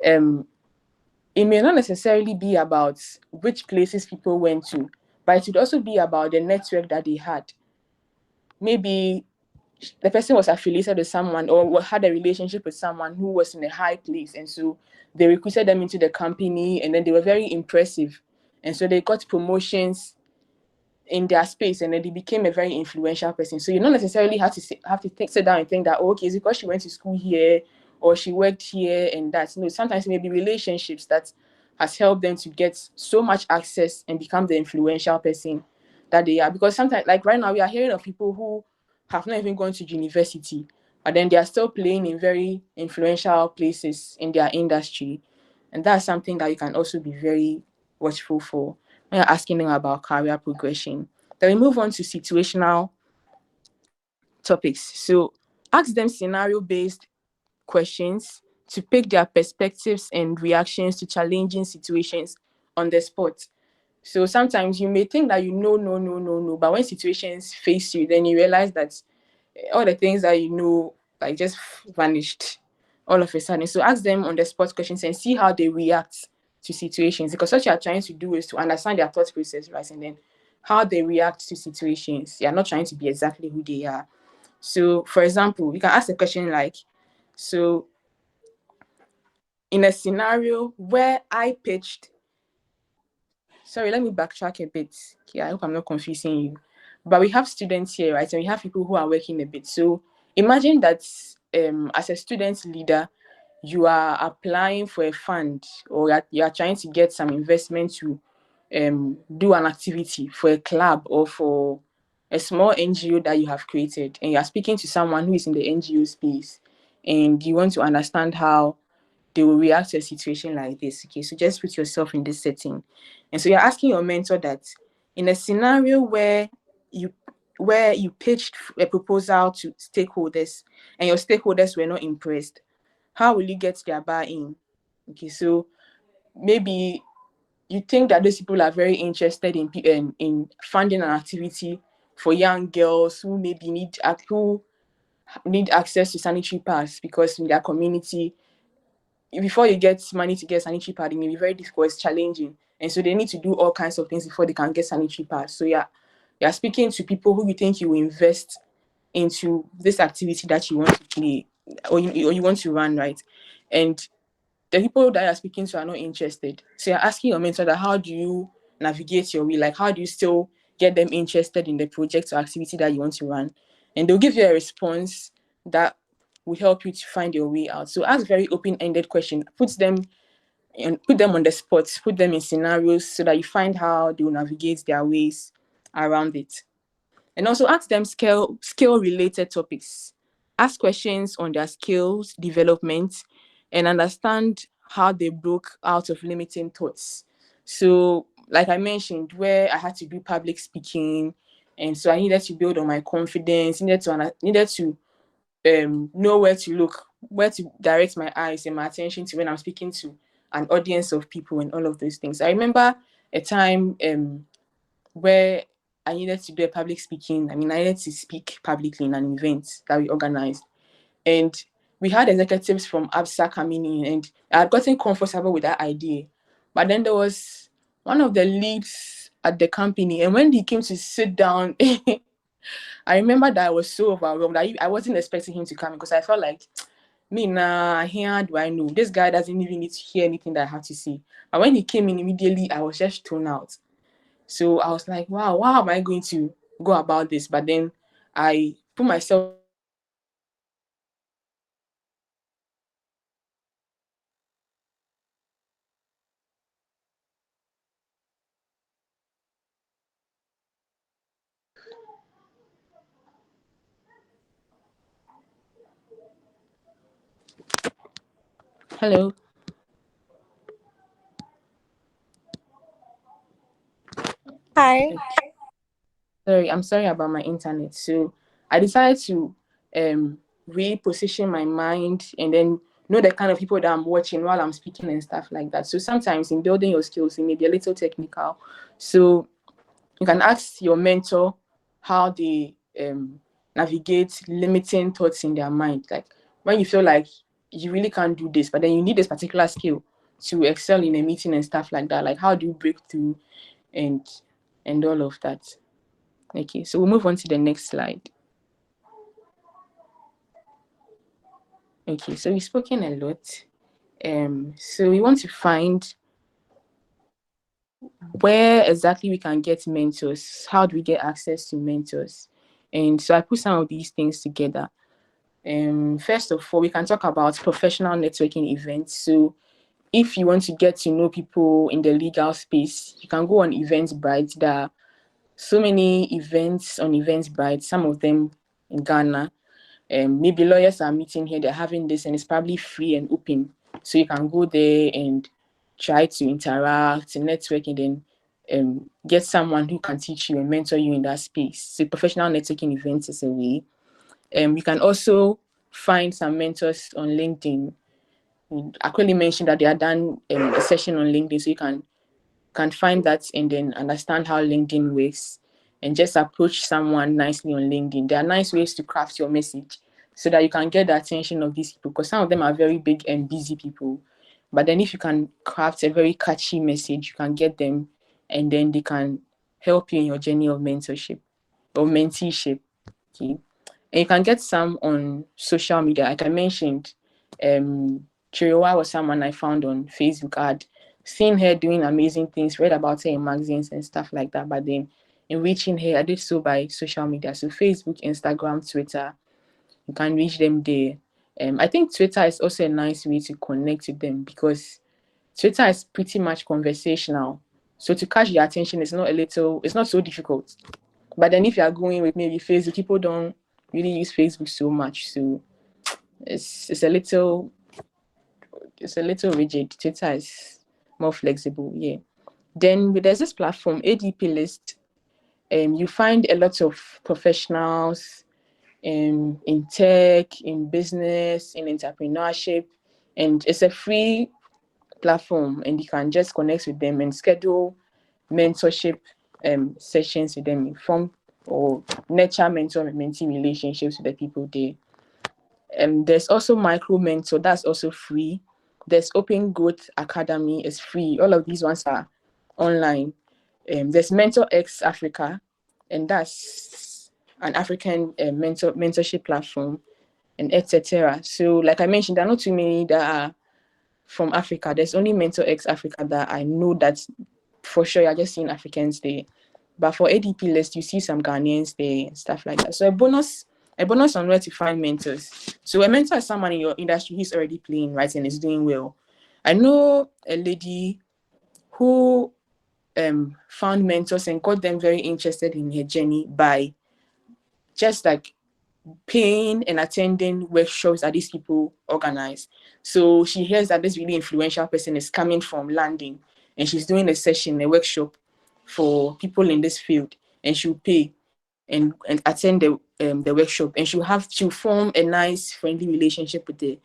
S5: it may not necessarily be about which places people went to, but it should also be about the network that they had. Maybe the person was affiliated with someone or had a relationship with someone who was in a high place, and so they recruited them into the company, and then they were very impressive, and so they got promotions in their space, and then they became a very influential person. So you don't necessarily sit down and think that, oh, okay, it's because she went to school here or she worked here and that. No, sometimes maybe relationships that has helped them to get so much access and become the influential person that they are. Because sometimes, like right now, we are hearing of people who have not even gone to university, but then they are still playing in very influential places in their industry. And that's something that you can also be very watchful for when you're asking them about career progression. Then we move on to situational topics. So ask them scenario-based questions to pick their perspectives and reactions to challenging situations on the spot. So sometimes you may think that you know, no, no, no, no, but when situations face you, then you realize that all the things that you know like just vanished all of a sudden. So ask them on the spot questions and see how they react to situations, because what you are trying to do is to understand their thought process, right? And then how they react to situations. You're not trying to be exactly who they are. So for example, you can ask a question like, so in a scenario where I pitched, sorry, let me backtrack a bit. Okay, I hope I'm not confusing you. But we have students here, right? And we have people who are working a bit. So imagine that as a student leader, you are applying for a fund, or you are trying to get some investment to do an activity for a club or for a small NGO that you have created. And you are speaking to someone who is in the NGO space, and you want to understand how they will react to a situation like this. Okay, so just put yourself in this setting. And so you're asking your mentor that in a scenario you where you pitched a proposal to stakeholders and your stakeholders were not impressed, how will you get their buy-in? Okay, so maybe you think that those people are very interested in funding an activity for young girls who maybe who need access to sanitary pads, because in their community, before you get money to get sanitary pad, it may be very difficult, it's challenging. And so they need to do all kinds of things before they can get sanitary pads. So yeah, you're speaking to people who you think you will invest into this activity that you want to play, or you want to run, right? And the people that you're speaking to are not interested. So you're asking your mentor that how do you navigate your way? Like how do you still get them interested in the project or activity that you want to run? And they'll give you a response that will help you to find your way out. So ask very open-ended questions. Put them on the spot, put them in scenarios so that you find how they will navigate their ways around it. And also ask them skill related topics. Ask questions on their skills development and understand how they broke out of limiting thoughts. So like I mentioned, where I had to do public speaking, and so I needed to build on my confidence, needed to know where to look, where to direct my eyes and my attention to when I'm speaking to an audience of people and all of those things. I remember a time where I needed to do a public speaking. I mean, I needed to speak publicly in an event that we organized. And we had executives from ABSA coming in, and I had gotten comfortable with that idea. But then there was one of the leads at the company, and when he came to sit down, I remember that I was so overwhelmed. I wasn't expecting him to come because I felt like, me nah, here do I know? This guy doesn't even need to hear anything that I have to say. But when he came in immediately, I was just thrown out. So I was like, wow, how am I going to go about this? But then I put myself in the shoes of the person who was speaking, and I understood that this guy doesn't need to hear anything that I have to say. So I just put myself in his shoes, and hello.
S6: Hi.
S5: Sorry, I'm sorry about my internet. So I decided to reposition my mind and then know the kind of people that I'm watching while I'm speaking and stuff like that. So sometimes in building your skills, it may be a little technical. So you can ask your mentor how they navigate limiting thoughts in their mind. Like when you feel like you really can't do this, but then you need this particular skill to excel in a meeting and stuff like that. Like how do you break through and all of that. Okay, so we'll move on to the next slide. Okay, so we've spoken a lot. So we want to find where exactly we can get mentors. How do we get access to mentors? And so I put some of these things together. First of all, we can talk about professional networking events. So if you want to get to know people in the legal space, you can go on Eventbrite. There are so many events on Eventbrite, some of them in Ghana. Maybe lawyers are meeting here, they're having this, and it's probably free and open. So you can go there and try to interact and network, and then get someone who can teach you and mentor you in that space. So professional networking events is a way. You can also find some mentors on LinkedIn. I quickly mentioned that they are done a session on LinkedIn, so you can find that and then understand how LinkedIn works and just approach someone nicely on LinkedIn. There are nice ways to craft your message so that you can get the attention of these people, because some of them are very big and busy people. But then if you can craft a very catchy message, you can get them and then they can help you in your journey of mentorship or menteeship. Okay. And you can get some on social media. Like I mentioned, Chiriwa was someone I found on Facebook. I'd seen her doing amazing things, read about her in magazines and stuff like that. But then in reaching her, I did so by social media. So Facebook, Instagram, Twitter, you can reach them there. I think Twitter is also a nice way to connect with them because Twitter is pretty much conversational. So to catch their attention it's not so difficult. But then if you are going with maybe Facebook, people don't really use Facebook so much. So it's a little rigid. Twitter is more flexible, yeah. Then there's this platform, ADP List. You find a lot of professionals in tech, in business, in entrepreneurship, and it's a free platform, and you can just connect with them and schedule mentorship sessions with them, form or nurture mentor and mentee relationships with the people there. There's also Micro Mentor, that's also free. There's Open Growth Academy, is free. All of these ones are online. There's Mentor X Africa, and that's an African mentorship platform, and etc. So, like I mentioned, there are not too many that are from Africa. There's only Mentor X Africa that I know that for sure you're just seeing Africans there. But for ADP List, you see some Ghanaians there and stuff like that. So a bonus on where to find mentors. So a mentor is someone in your industry who's already playing, right, and is doing well. I know a lady who found mentors and got them very interested in her journey by just like paying and attending workshops that these people organize. So she hears that this really influential person is coming from London and she's doing a session, a workshop for people in this field, and she'll pay and attend the workshop, and she'll form a nice friendly relationship with the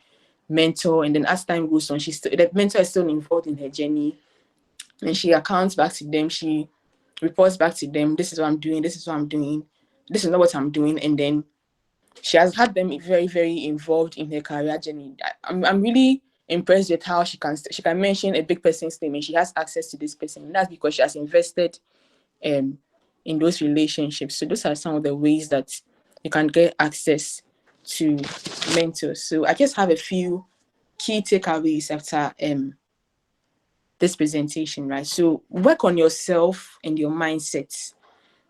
S5: mentor. And then as time goes on, the mentor is still involved in her journey, and she accounts back to them, she reports back to them, this is what I'm doing, this is what I'm doing, this is not what I'm doing. And then she has had them very, very involved in her career journey. I'm really impressed with how she can mention a big person's name and she has access to this person. And that's because she has invested in those relationships. So those are some of the ways that you can get access to mentors. So I just have a few key takeaways after this presentation, right? So work on yourself and your mindset,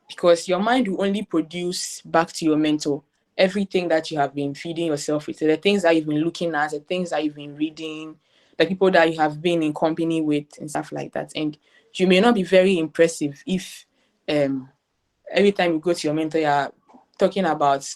S5: because your mind will only produce back to your mentor everything that you have been feeding yourself with. So the things that you've been looking at, the things that you've been reading, the people that you have been in company with and stuff like that. And you may not be very impressive if every time you go to your mentor, you're talking about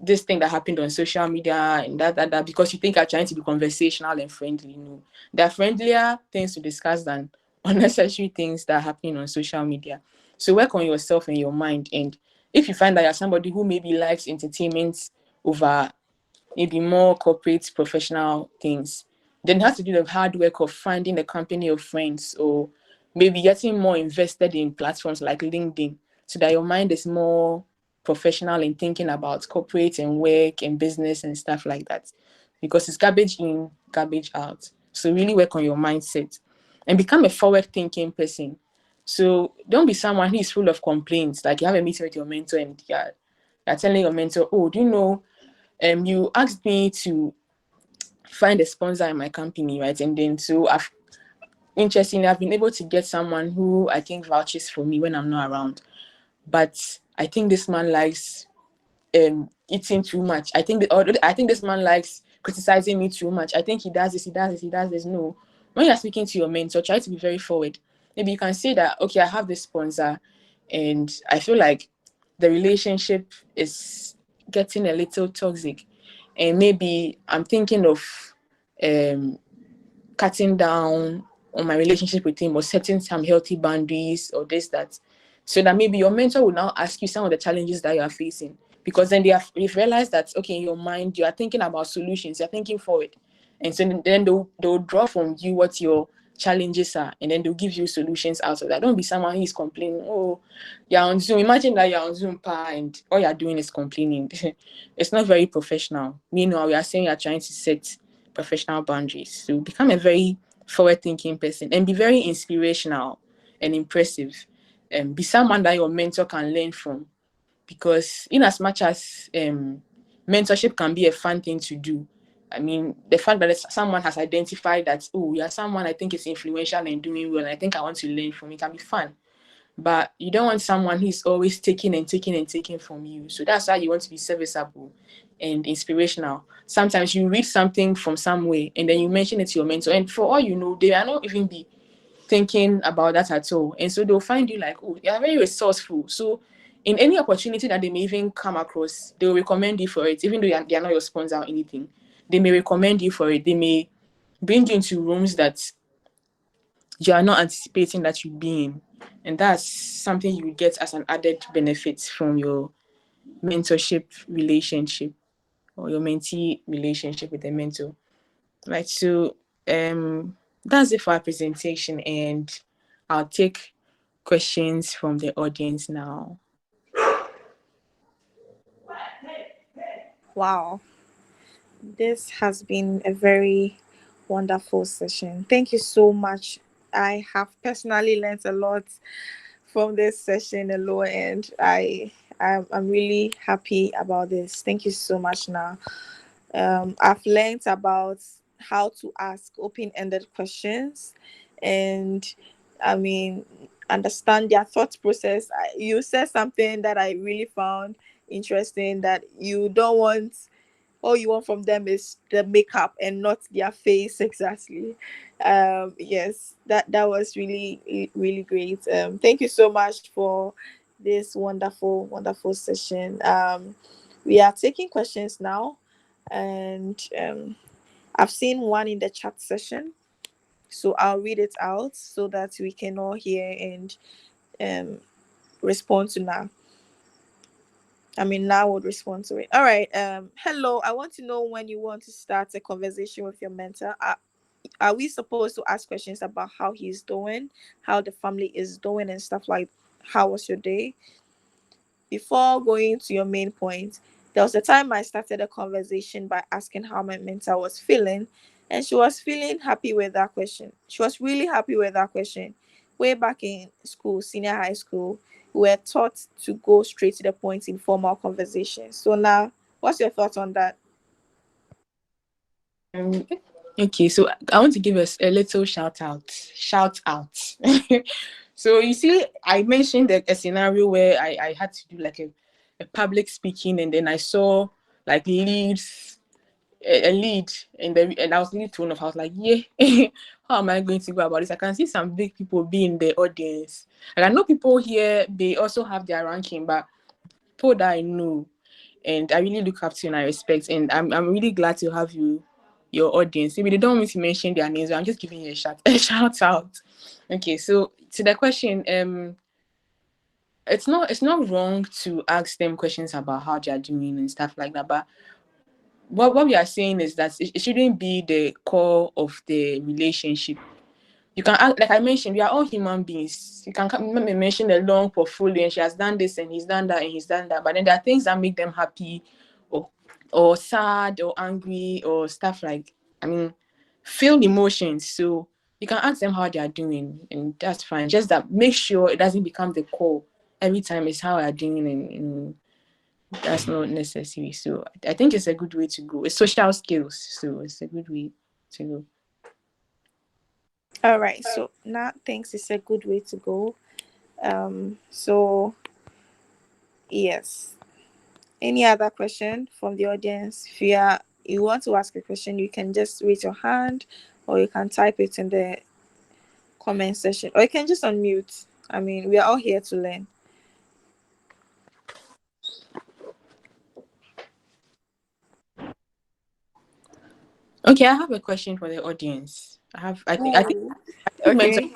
S5: this thing that happened on social media and that because you think you're trying to be conversational and friendly. No, there are friendlier things to discuss than unnecessary things that are happening on social media. So work on yourself and your mind. And if you find that you're somebody who maybe likes entertainment over maybe more corporate professional things, then you have to do the hard work of finding a company of friends or maybe getting more invested in platforms like LinkedIn so that your mind is more professional in thinking about corporate and work and business and stuff like that, because it's garbage in, garbage out. So really work on your mindset and become a forward thinking person. So don't be someone who is full of complaints. Like you have a meeting with your mentor and you're telling your mentor, oh, do you know, you asked me to find a sponsor in my company, right? And then so interestingly, I've been able to get someone who I think vouches for me when I'm not around. But I think this man likes eating too much. I think this man likes criticizing me too much. I think he does this, he does this, he does this. No. When you're speaking to your mentor, try to be very forward. Maybe you can say that, okay, I have this sponsor and I feel like the relationship is getting a little toxic. And maybe I'm thinking of cutting down on my relationship with him or setting some healthy boundaries or this, that. So that maybe your mentor will now ask you some of the challenges that you are facing. because then they've realized that, okay, in your mind you are thinking about solutions, you're thinking forward, and so then they'll draw from you what your challenges are, and then they'll give you solutions out of that. Don't be someone who is complaining, oh, you're on Zoom. Imagine that you're on Zoom and all you're doing is complaining. It's not very professional. Meanwhile, we are saying you're trying to set professional boundaries. So become a very forward-thinking person and be very inspirational and impressive. Be someone that your mentor can learn from, because in as much as mentorship can be a fun thing to do, I mean, the fact that someone has identified that, oh, you're someone I think is influential and doing well, and I think I want to learn from it, can be fun. But you don't want someone who's always taking and taking and taking from you. So that's why you want to be serviceable and inspirational. Sometimes you read something from somewhere and then you mention it to your mentor, and for all you know, they are not even be thinking about that at all. And so they'll find you like, oh, you're very resourceful. So in any opportunity that they may even come across, they'll recommend you for it, even though they are not your sponsor or anything. They may recommend you for it. They may bring you into rooms that you are not anticipating that you'd be in. And that's something you get as an added benefit from your mentorship relationship or your mentee relationship with the mentor. Right. So that's it for our presentation, and I'll take questions from the audience now.
S6: Wow. This has been a very wonderful session. Thank you so much. I have personally learned a lot from this session alone, and I'm really happy about this. Thank you so much. Now, I've learned about how to ask open-ended questions, and I mean, understand their thought process. You said something that I really found interesting, that you don't want, all you want from them is the makeup and not their face exactly. Yes, that was really really great. Thank you so much for this wonderful session. We are taking questions now, and I've seen one in the chat session, so I'll read it out so that we can all hear and um respond to now. Now would respond to it. All right. Hello. I want to know when you want to start a conversation with your mentor. Are we supposed to ask questions about how he's doing, how the family is doing, and stuff like how was your day? Before going to your main point, there was a time I started a conversation by asking how my mentor was feeling, and she was feeling happy with that question. She was really happy with that question. Way back in school, senior high school, we were taught to go straight to the point in formal conversations. So now, what's your thoughts on that?
S5: Um, okay, so I want to give us a little shout out. Shout out. So you see, I mentioned a scenario where I had to do like a public speaking, and then I saw like leads, a lead, and I was really thrown off. I was like, yeah, how am I going to go about this? I can see some big people be in the audience. And I know people here, they also have their ranking, but people that I know and I really look up to and I respect, and I'm really glad to have your audience. Maybe they don't want me to mention their names, but I'm just giving you a shout out. Okay, so to the question, it's not wrong to ask them questions about how they are doing and stuff like that, but what we are saying is that it shouldn't be the core of the relationship. You can act, like I mentioned, we are all human beings. You can mention a long portfolio, and she has done this and he's done that and he's done that, but then there are things that make them happy or sad or angry or stuff like, I mean, feel emotions. So you can ask them how they are doing, and that's fine. Just that make sure it doesn't become the core every time. It's how they are doing, and that's not necessary. So I think it's a good way to go. It's social skills, so it's a good way to go.
S6: All right. So now thanks is a good way to go. So yes. Any other question from the audience? If you want to ask a question, you can just raise your hand, or you can type it in the comment section, or you can just unmute. We are all here to learn.
S5: Okay, I have a question for the audience. I think mental
S6: Okay.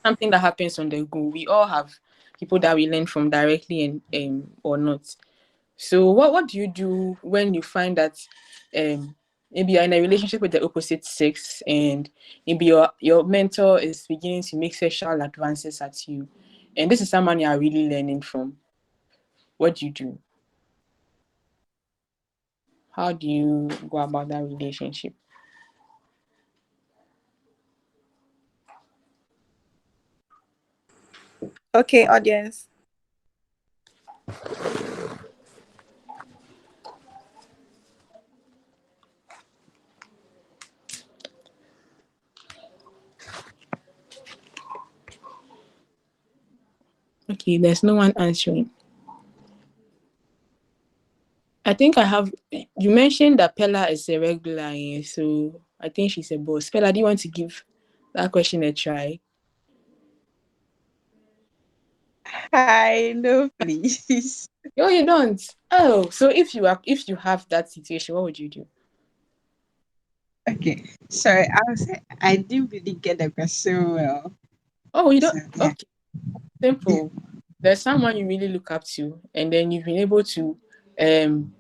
S5: something that happens on the go. We all have people that we learn from directly and or not. So what do you do when you find that maybe you're in a relationship with the opposite sex and maybe your mentor is beginning to make sexual advances at you, and this is someone you are really learning from? What do you do? How do you go about that relationship?
S6: Okay, audience.
S5: Okay, there's no one answering. I think I have. You mentioned that Pella is a regular, so I think she's a boss. Pella, do you want to give that question a try?
S4: Hi, no, please.
S5: Oh, you don't. Oh, so if you have that situation, what would you do?
S4: Okay, sorry, I was I didn't really get the question well.
S5: Oh, you don't.
S4: So yeah.
S5: Okay, simple. There's someone you really look up to, and then you've been able to um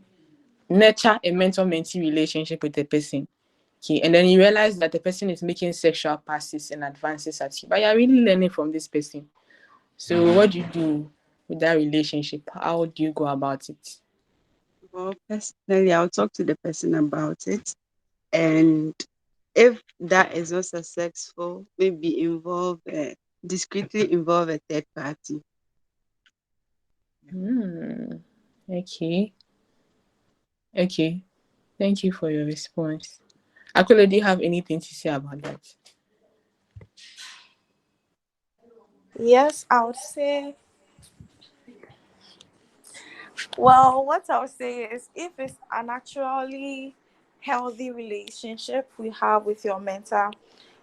S5: nurture a mentor-mentee relationship with the person. Okay, and then you realize that the person is making sexual passes and advances at you, but you're really learning from this person. So what do you do with that relationship? How do you go about it?
S4: Well, personally, I'll talk to the person about it, and if that is not successful, maybe discreetly involve a third party.
S5: Hmm. Okay. Okay. Thank you for your response. Akule, do you have anything to say about that?
S6: Yes, I would say, well, what I would say is if it's a naturally healthy relationship we have with your mentor,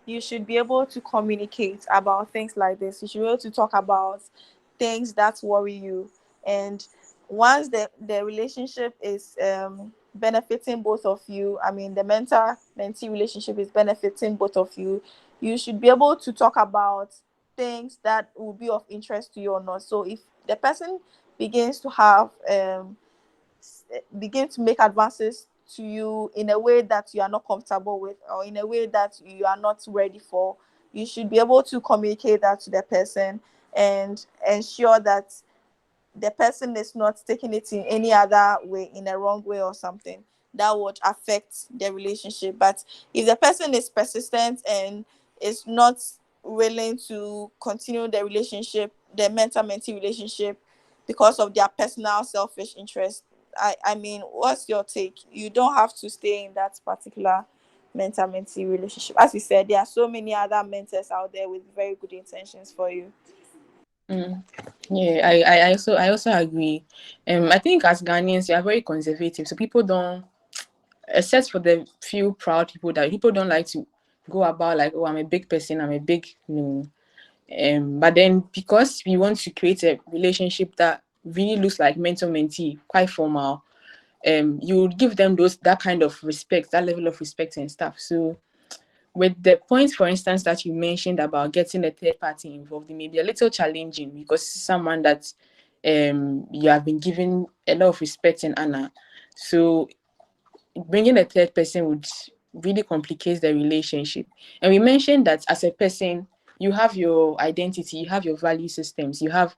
S6: you should be able to communicate about things like this. You should be able to talk about things that worry you. And once the relationship is benefiting both of you, I mean, the mentor mentee relationship is benefiting both of you should be able to talk about things that will be of interest to you or not. So if the person begins to have begin to make advances to you in a way that you are not comfortable with, or in a way that you are not ready for, you should be able to communicate that to the person and ensure that the person is not taking it in any other way, in a wrong way or something that would affect the relationship. But if the person is persistent and is not willing to continue the relationship, the mentor mentee relationship, because of their personal selfish interest, I mean, what's your take? You don't have to stay in that particular mentor mentee relationship. As you said, there are so many other mentors out there with very good intentions for you.
S5: Mm. Yeah, I also agree. I think as Ghanaians, we are very conservative, so people don't, except for the few proud people, that people don't like to go about like, oh, I'm a big person, I'm a big, no. But then because we want to create a relationship that really looks like mentor mentee, quite formal, you would give them that kind of respect, that level of respect and stuff. So with the points, for instance, that you mentioned about getting a third party involved, it may be a little challenging because someone that you have been given a lot of respect and honor. So bringing a third person would really complicate the relationship. And we mentioned that as a person, you have your identity, you have your value systems, you have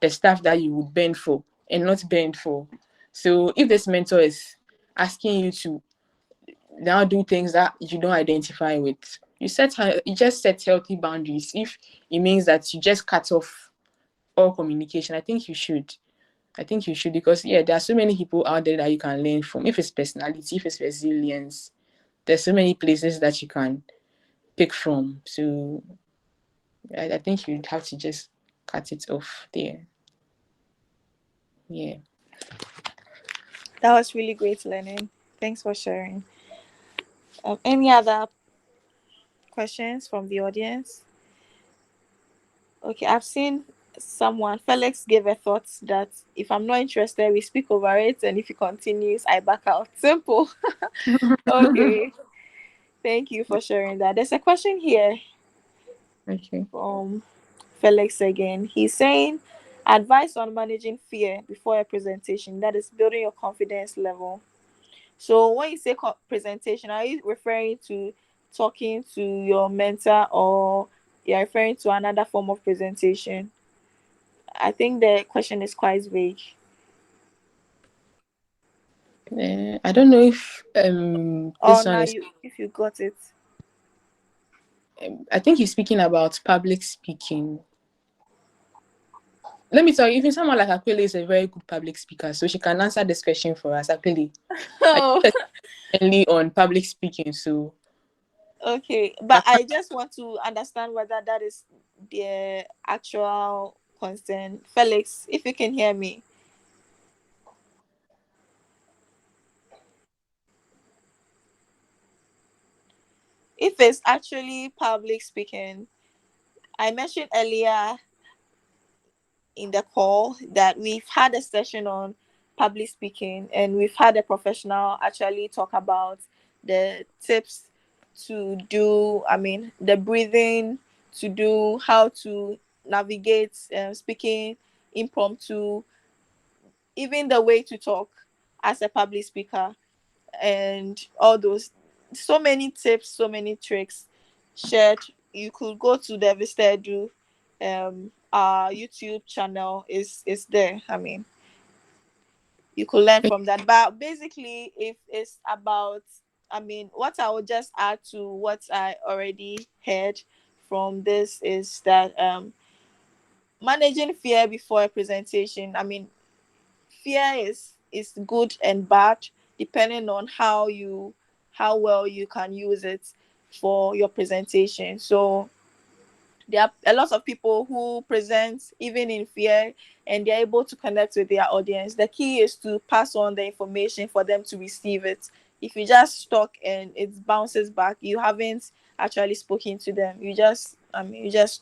S5: the stuff that you would bend for and not bend for. So if this mentor is asking you to now do things that you don't identify with, you just set healthy boundaries. If it means that you just cut off all communication, I think you should, because yeah, there are so many people out there that you can learn from. If it's personality, if it's resilience, there's so many places that you can pick from. So I think you'd have to just cut it off there. Yeah.
S6: That was really great learning. Thanks for sharing. Any other questions from the audience? Okay, I've seen someone, Felix gave a thought that if I'm not interested, we speak over it, and if he continues, I back out. Simple. Okay, thank you for sharing that. There's a question here
S5: Okay.
S6: from Felix again. He's saying, Advice on managing fear before a presentation, that is building your confidence level. So when you say presentation, are you referring to talking to your mentor, or you're referring to another form of presentation? I think the question is quite vague.
S5: I don't know if
S6: Or
S5: this one
S6: now
S5: is.
S6: if you got it.
S5: I think you're speaking about public speaking. Let me tell you, even someone like Aquile is a very good public speaker, so she can answer this question for us. Aquile, I
S6: Oh,
S5: think mainly on public speaking, so.
S6: okay. But I just want to understand whether that is the actual concern. Felix, if you can hear me. If it's actually public speaking, I mentioned earlier in the call that we've had a session on public speaking, and we've had a professional actually talk about the tips to do, the breathing, to do, how to navigate speaking impromptu, even the way to talk as a public speaker, and all those, so many tips, so many tricks shared. You could go to the ViztaEdu, our YouTube channel is there. You could learn from that. But basically, if it's about, what I would just add to what I already heard from this is that managing fear before a presentation. Fear is good and bad depending on how well you can use it for your presentation. So there are a lot of people who present even in fear, and they're able to connect with their audience. The key is to pass on the information for them to receive it. If you just talk and it bounces back, you haven't actually spoken to them. You just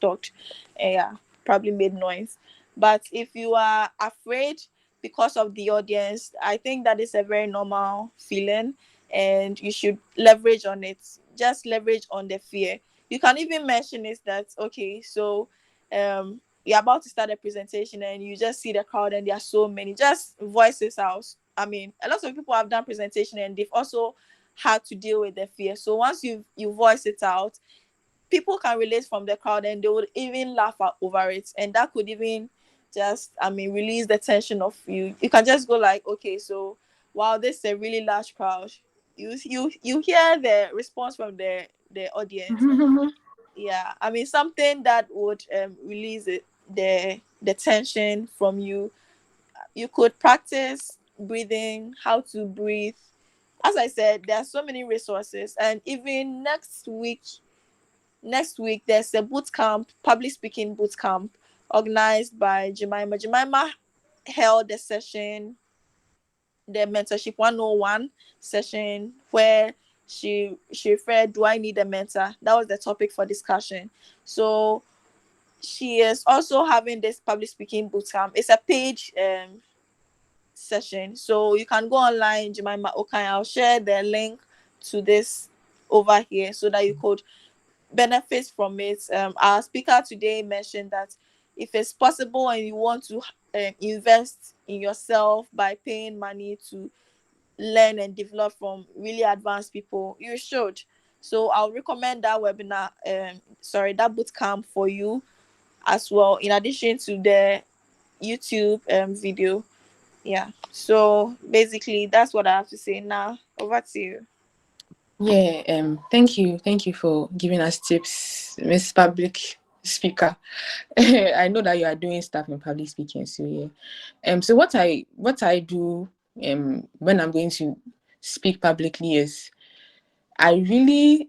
S6: talked, and yeah, probably made noise. But if you are afraid because of the audience, I think that is a very normal feeling, and you should leverage on it. Just leverage on the fear. You can even mention is that, okay, so you're about to start a presentation and you just see the crowd and there are so many, just voice this out. A lot of people have done presentation and they've also had to deal with the fear. So once you voice it out, people can relate from the crowd and they would even laugh over it, and that could even just release the tension of you can just go like, okay, so wow, this is a really large crowd. You hear the response from the audience. Yeah, something that would release the tension from you. You could practice breathing, how to breathe. As I said, there are so many resources, and even next week there's a boot camp, public speaking boot camp, organized by Jemima held a session, the mentorship 101 session, where she referred, do I need a mentor? That was the topic for discussion. So she is also having this public speaking boot camp. It's a paid session, so you can go online, Jemima. Okay, I'll share the link to this over here so that you could benefit from it. Our speaker today mentioned that if it's possible and you want to invest in yourself by paying money to learn and develop from really advanced people, you should. So I'll recommend that webinar, that boot camp for you as well, in addition to the YouTube video. Yeah. So basically, that's what I have to say now. Over to you.
S5: Yeah, thank you for giving us tips, Miss Public Speaker. I know that you are doing stuff in public speaking, so yeah. So what I do when I'm going to speak publicly is I really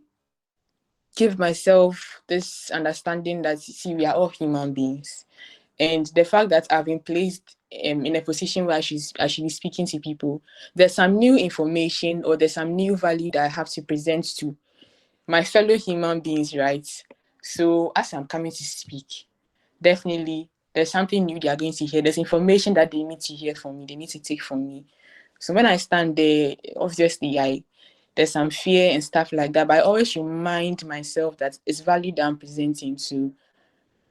S5: give myself this understanding that, see, we are all human beings, and the fact that I've been placed in a position where I should be speaking to people, there's some new information or there's some new value that I have to present to my fellow human beings, right? So as I'm coming to speak, definitely there's something new they are going to hear. There's information that they need to hear from me, they need to take from me. So when I stand there, obviously there's some fear and stuff like that, but I always remind myself that it's value that I'm presenting to.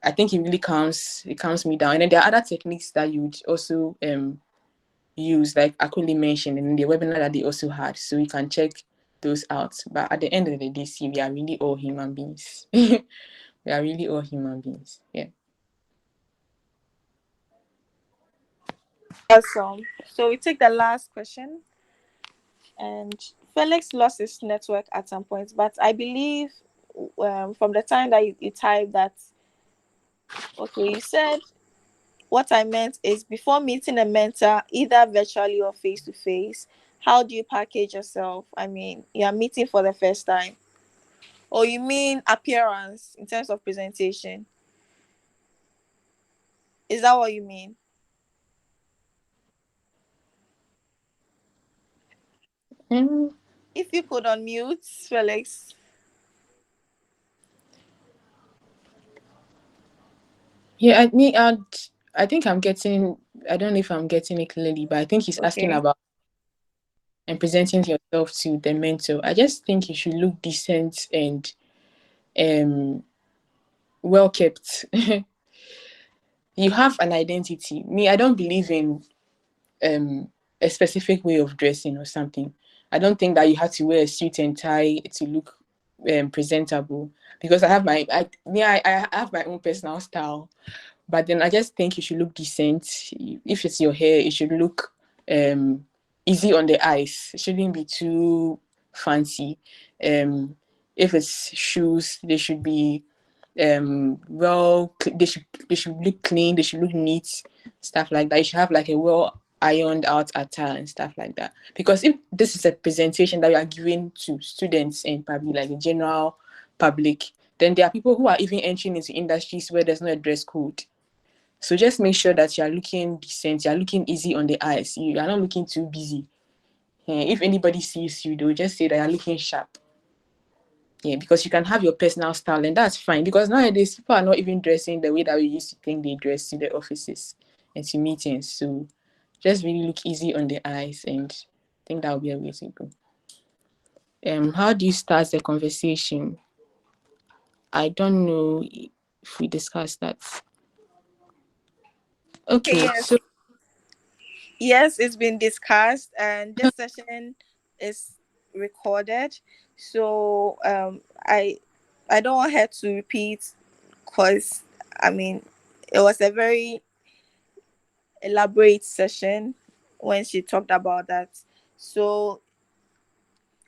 S5: I think it calms me down. And then there are other techniques that you would also use, like Akuli mentioned in the webinar that they also had. So you can check those out. But at the end of the day, see, we are really all human beings. We are really all human beings. Yeah.
S6: Awesome. So we take the last question. And Felix lost his network at some point, but I believe from the time that you typed that, okay, you said what I meant is before meeting a mentor, either virtually or face to face, how do you package yourself? I mean, you are meeting for the first time, or you mean appearance in terms of presentation? Is that what you mean?
S5: Mm,
S6: If you could unmute, Felix.
S5: yeah, I think I'm getting, I don't know if I'm getting it clearly, but I think he's asking
S6: Okay.
S5: about and presenting yourself to the mentor. I just think you should look decent and um well kept. You have an identity. Me, I don't believe in um a specific way of dressing or something. I don't think that you have to wear a suit and tie to look presentable, because I have my own personal style. But then I just think you should look decent. If it's your hair, it should look um easy on the eyes. It shouldn't be too fancy. If it's shoes, they should be they should look clean, they should look neat, stuff like that. You should have like a well ironed out attire and stuff like that. Because if this is a presentation that you are giving to students and probably like the general public, then there are people who are even entering into industries where there's no a dress code. So just make sure that you're looking decent, you're looking easy on the eyes, you are not looking too busy. If anybody sees you, they'll just say that you're looking sharp. Yeah, because you can have your personal style and that's fine, because nowadays people are not even dressing the way that we used to think they dress to the offices and to meetings. So just really look easy on the eyes, and I think that will be a way to go. How do you start the conversation? I don't know if we discussed that.
S6: Okay,
S5: Okay,
S6: yes.
S5: so
S6: Yes, it's been discussed, and this session is recorded. So I don't want her to repeat because I mean it was a very elaborate session when she talked about that. So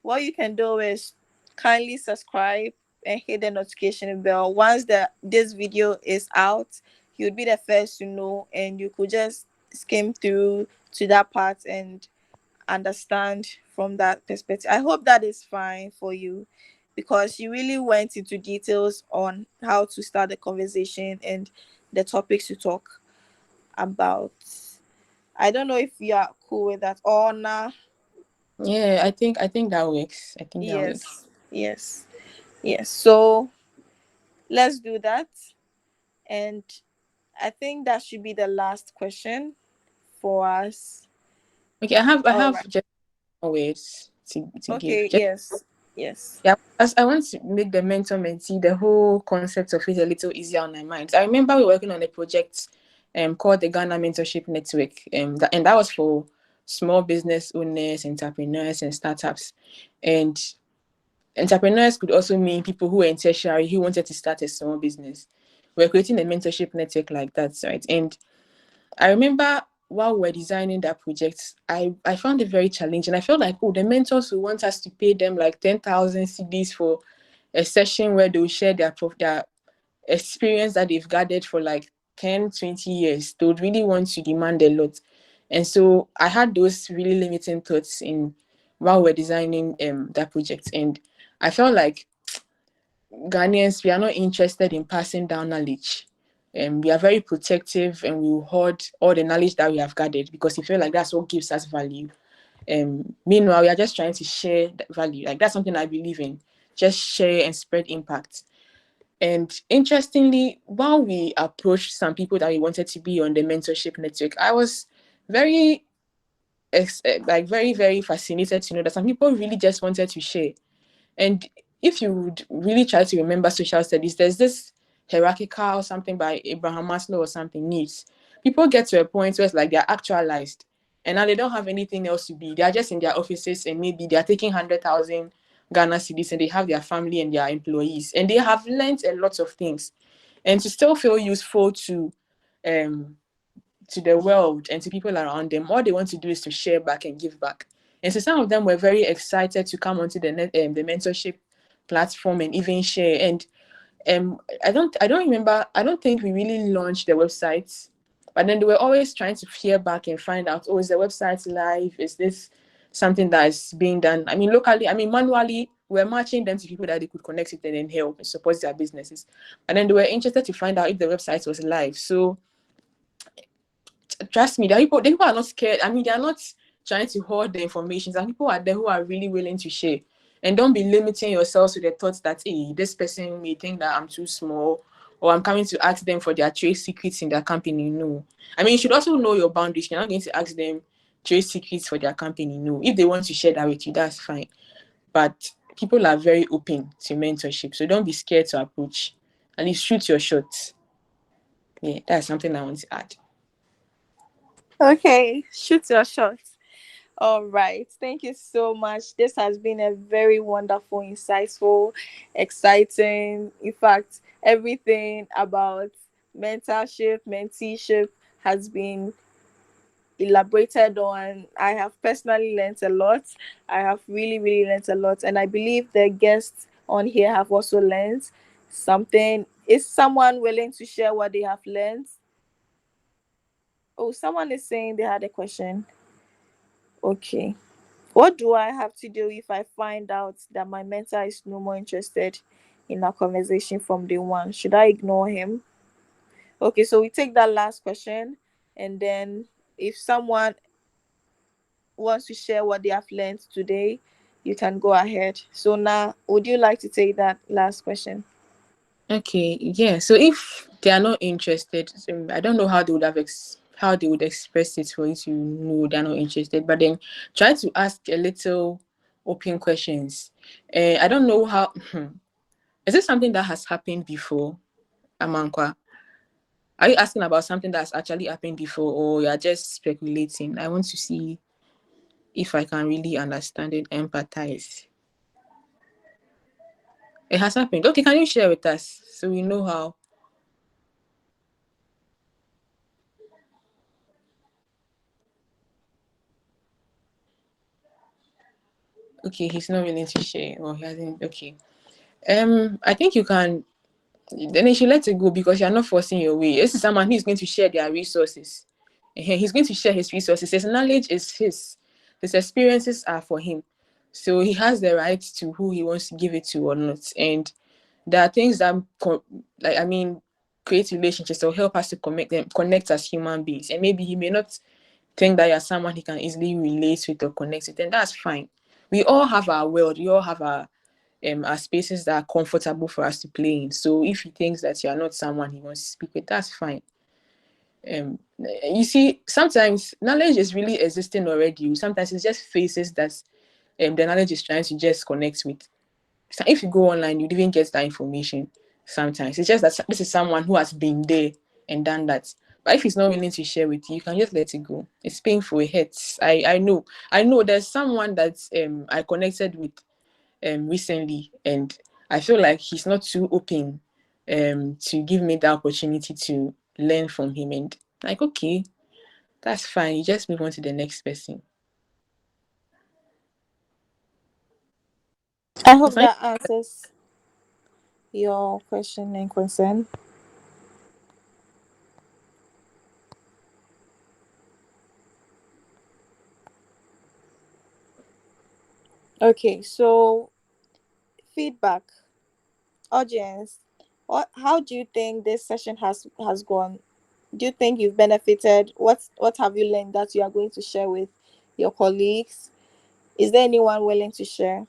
S6: what you can do is kindly subscribe and hit the notification bell. Once this video is out, you'll be the first to know, and you could just skim through to that part and understand from that perspective. I hope that is fine for you, because you really went into details on how to start the conversation and the topics to talk about. I don't know if you are cool with that or not.
S5: yeah, I think that works. I think that works.
S6: Yes, yes, yes. So let's do that. And I think that should be the last question for us.
S5: Okay, I
S6: All right.
S5: have just more words to give.
S6: Okay,
S5: Just
S6: yes, yes.
S5: yeah, as I want to make the mentor mentee, the whole concept of it a little easier on my mind. I remember we were working on a project called the Ghana Mentorship Network. And that was for small business owners, entrepreneurs, and startups. And entrepreneurs could also mean people who were in tertiary who wanted to start a small business. We're creating a mentorship network like that, right? And I remember while we were designing that project, I found it very challenging. I felt like, oh, the mentors will want us to pay them like 10,000 CDs for a session where they'll share their experience that they've gathered for like 10, 20 years. They would really want to demand a lot. And so I had those really limiting thoughts in while we're designing that project. And I felt like Ghanaians, we are not interested in passing down knowledge. We are very protective and we will hoard all the knowledge that we have gathered because we feel like that's what gives us value. Meanwhile, we are just trying to share that value. Like that's something I believe in. Just share and spread impact. And interestingly, while we approached some people that we wanted to be on the mentorship network, I was very, very, very fascinated to know that some people really just wanted to share. And if you would really try to remember social studies, there's this hierarchical something by Abraham Maslow or something needs. People get to a point where it's like they're actualized, and now they don't have anything else to be. They're just in their offices, and maybe they're taking 100,000 Ghana cedis, and they have their family and their employees, and they have learned a lot of things, and to still feel useful um to the world and to people around them, all they want to do is to share back and give back. And so some of them were very excited to come onto the mentorship platform and even share. And I don't remember. I don't think we really launched the website, but then they were always trying to hear back and find out, oh, is the website live? Is this something that is being done? I mean, locally. I mean, manually. We're matching them to people that they could connect with and then help and support their businesses. And then they were interested to find out if the website was live. So trust me, the people are not scared. I mean, they are not trying to hoard the information. Some people are there who are really willing to share. And don't be limiting yourself to the thoughts that, hey, this person may think that I'm too small, or I'm coming to ask them for their trade secrets in their company. No. I mean, you should also know your boundaries. You're not going to ask them trade secrets for their company. No. If they want to share that with you, that's fine. But people are very open to mentorship. So don't be scared to approach. At least shoot your shot. Yeah, that's something I want to add.
S6: Okay, shoot your shot. All right. Thank you so much. This has been a very wonderful, insightful, exciting. In fact, everything about mentorship, menteeship has been elaborated on. I have personally learned a lot. I have really, really learned a lot. And I believe the guests on here have also learned something. Is someone willing to share what they have learned? Oh, someone is saying they had a question. Okay. What do I have to do if I find out that my mentor is no more interested in our conversation from day one? Should I ignore him? Okay, so we take that last question, and then if someone wants to share what they have learned today, you can go ahead. So now, would you like to take that last question?
S5: Okay, yeah. So if they are not interested, I don't know how they would how they would express it for you to know they're not interested. But then try to ask a little open questions. I don't know how. Is this something that has happened before, Amankwa? Are you asking about something that's actually happened before, or you're just speculating? I want to see if I can really understand and empathize. It has happened. Okay, can you share with us so we know how? Okay, he's not willing to share, or he hasn't. Okay. I think you can. Then you should let it go because you're not forcing your way. This is someone who is going to share their resources. He's going to share his resources. His knowledge is his. His experiences are for him. So he has the right to who he wants to give it to or not. And there are things that, like I mean, create relationships or help us to connect as human beings. And maybe he may not think that you're someone he can easily relate with or connect with, and that's fine. We all have our world. We all have our spaces that are comfortable for us to play in. So if he thinks that you're not someone he wants to speak with, that's fine. You see, sometimes knowledge is really existing already. Sometimes it's just faces that the knowledge is trying to just connect with. So if you go online, you'd even get that information. Sometimes it's just that this is someone who has been there and done that. But if he's not willing to share with you, you can just let it go. It's painful, it hurts. I know there's someone that I connected with recently, and I feel like he's not too open to give me the opportunity to learn from him. And like, okay, that's fine. You just move on to the next person.
S6: I
S5: If
S6: hope
S5: I
S6: that answers your question and concern. Okay, so feedback, audience. How do you think this session has gone? Do you think you've benefited? What have you learned that you are going to share with your colleagues? Is there anyone willing to share?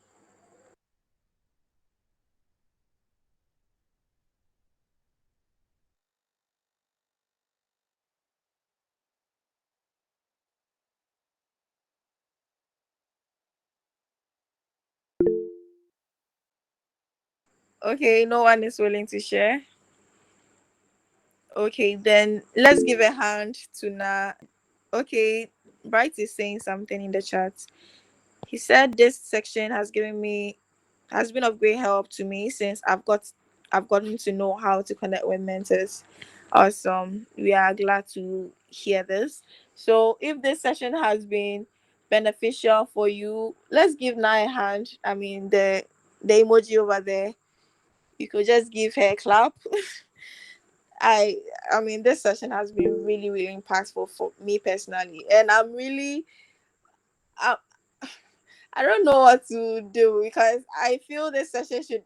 S6: Okay, no one is willing to share. Okay, then let's give a hand to Na. Okay, Bright is saying something in the chat. He said this section has been of great help to me since I've gotten to know how to connect with mentors. Awesome. We are glad to hear this. So if this session has been beneficial for you, let's give Na a hand. I mean the emoji over there. You could just give her a clap. I I mean this session has been really, really impactful for me personally. And I, I don't know what to do because I feel this session should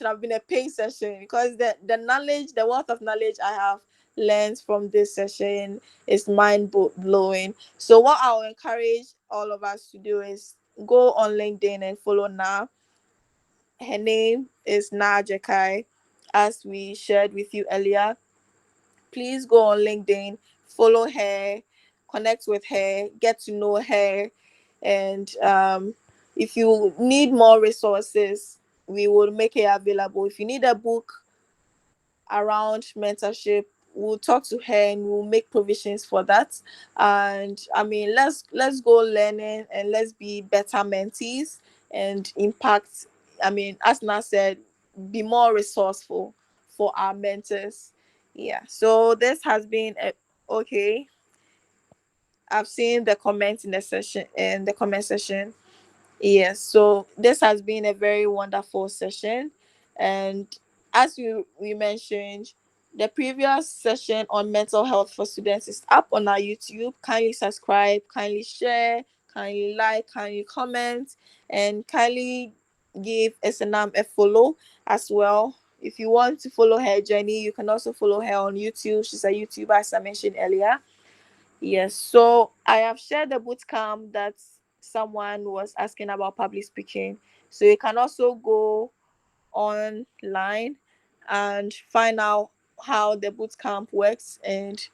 S6: have been a paid session because the knowledge, the wealth of knowledge I have learned from this session is blowing. So what I'll encourage all of us to do is go on LinkedIn and follow Na. Her name is Naa Adjekai, as we shared with you earlier. Please go on LinkedIn, follow her, connect with her, get to know her, and if you need more resources, we will make it available. If you need a book around mentorship, we'll talk to her and we'll make provisions for that. And I mean, let's go learning and let's be better mentees and impact. I mean, as Na said, be more resourceful for our mentors. Yeah. So this has been okay. I've seen the comments in the comment section. Yes, so this has been a very wonderful session. And as we mentioned, the previous session on mental health for students is up on our YouTube. Kindly subscribe, kindly share, kindly like, kindly comment, and kindly give SNM a follow as well. If you want to follow her journey, you can also follow her on YouTube. She's a YouTuber, as I mentioned earlier. Yes, so I have shared the boot camp that someone was asking about public speaking. So you can also go online and find out how the boot camp works and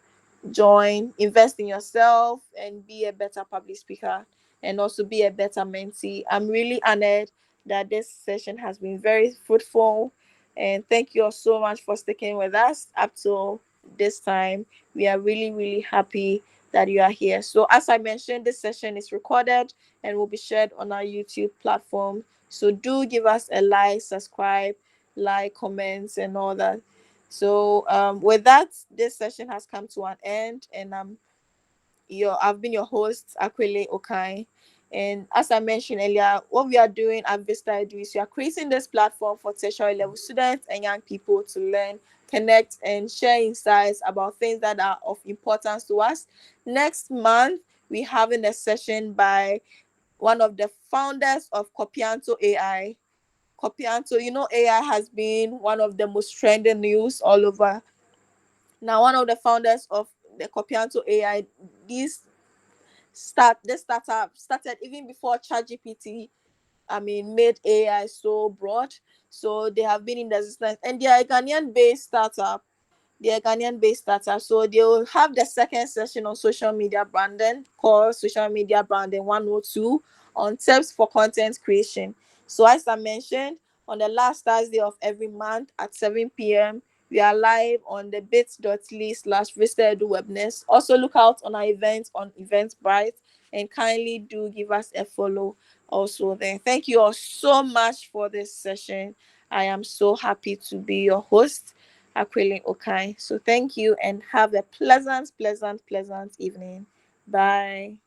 S6: join, invest in yourself, and be a better public speaker and also be a better mentee. I'm really honored that this session has been very fruitful. And thank you all so much for sticking with us up till this time. We are really, really happy that you are here. So, as I mentioned, this session is recorded and will be shared on our YouTube platform. So, do give us a like, subscribe, like, comments, and all that. So with that, this session has come to an end, and I've been your host, Aquile Okai. And as I mentioned earlier, what we are doing at ViztaEdu is we are creating this platform for tertiary level students and young people to learn, connect, and share insights about things that are of importance to us. Next month, we're having a session by one of the founders of Copianto AI. Copianto, AI has been one of the most trending news all over. Now, one of the founders of the Copianto AI, this startup started even before ChatGPT. I mean, made AI so broad. So they have been in the existence, and they are a Ghanaian-based startup. They're Ghanaian based startup. So they'll have the second session on social media branding called Social Media Branding 102 on tips for content creation. So as I mentioned, on the last Thursday of every month at 7 p.m., we are live on the bit.ly/ViztaEdu webness. Also look out on our events on Eventbrite and kindly do give us a follow also there. Thank you all so much for this session. I am so happy to be your host. Aquilin Okai. So thank you and have a pleasant evening. Bye.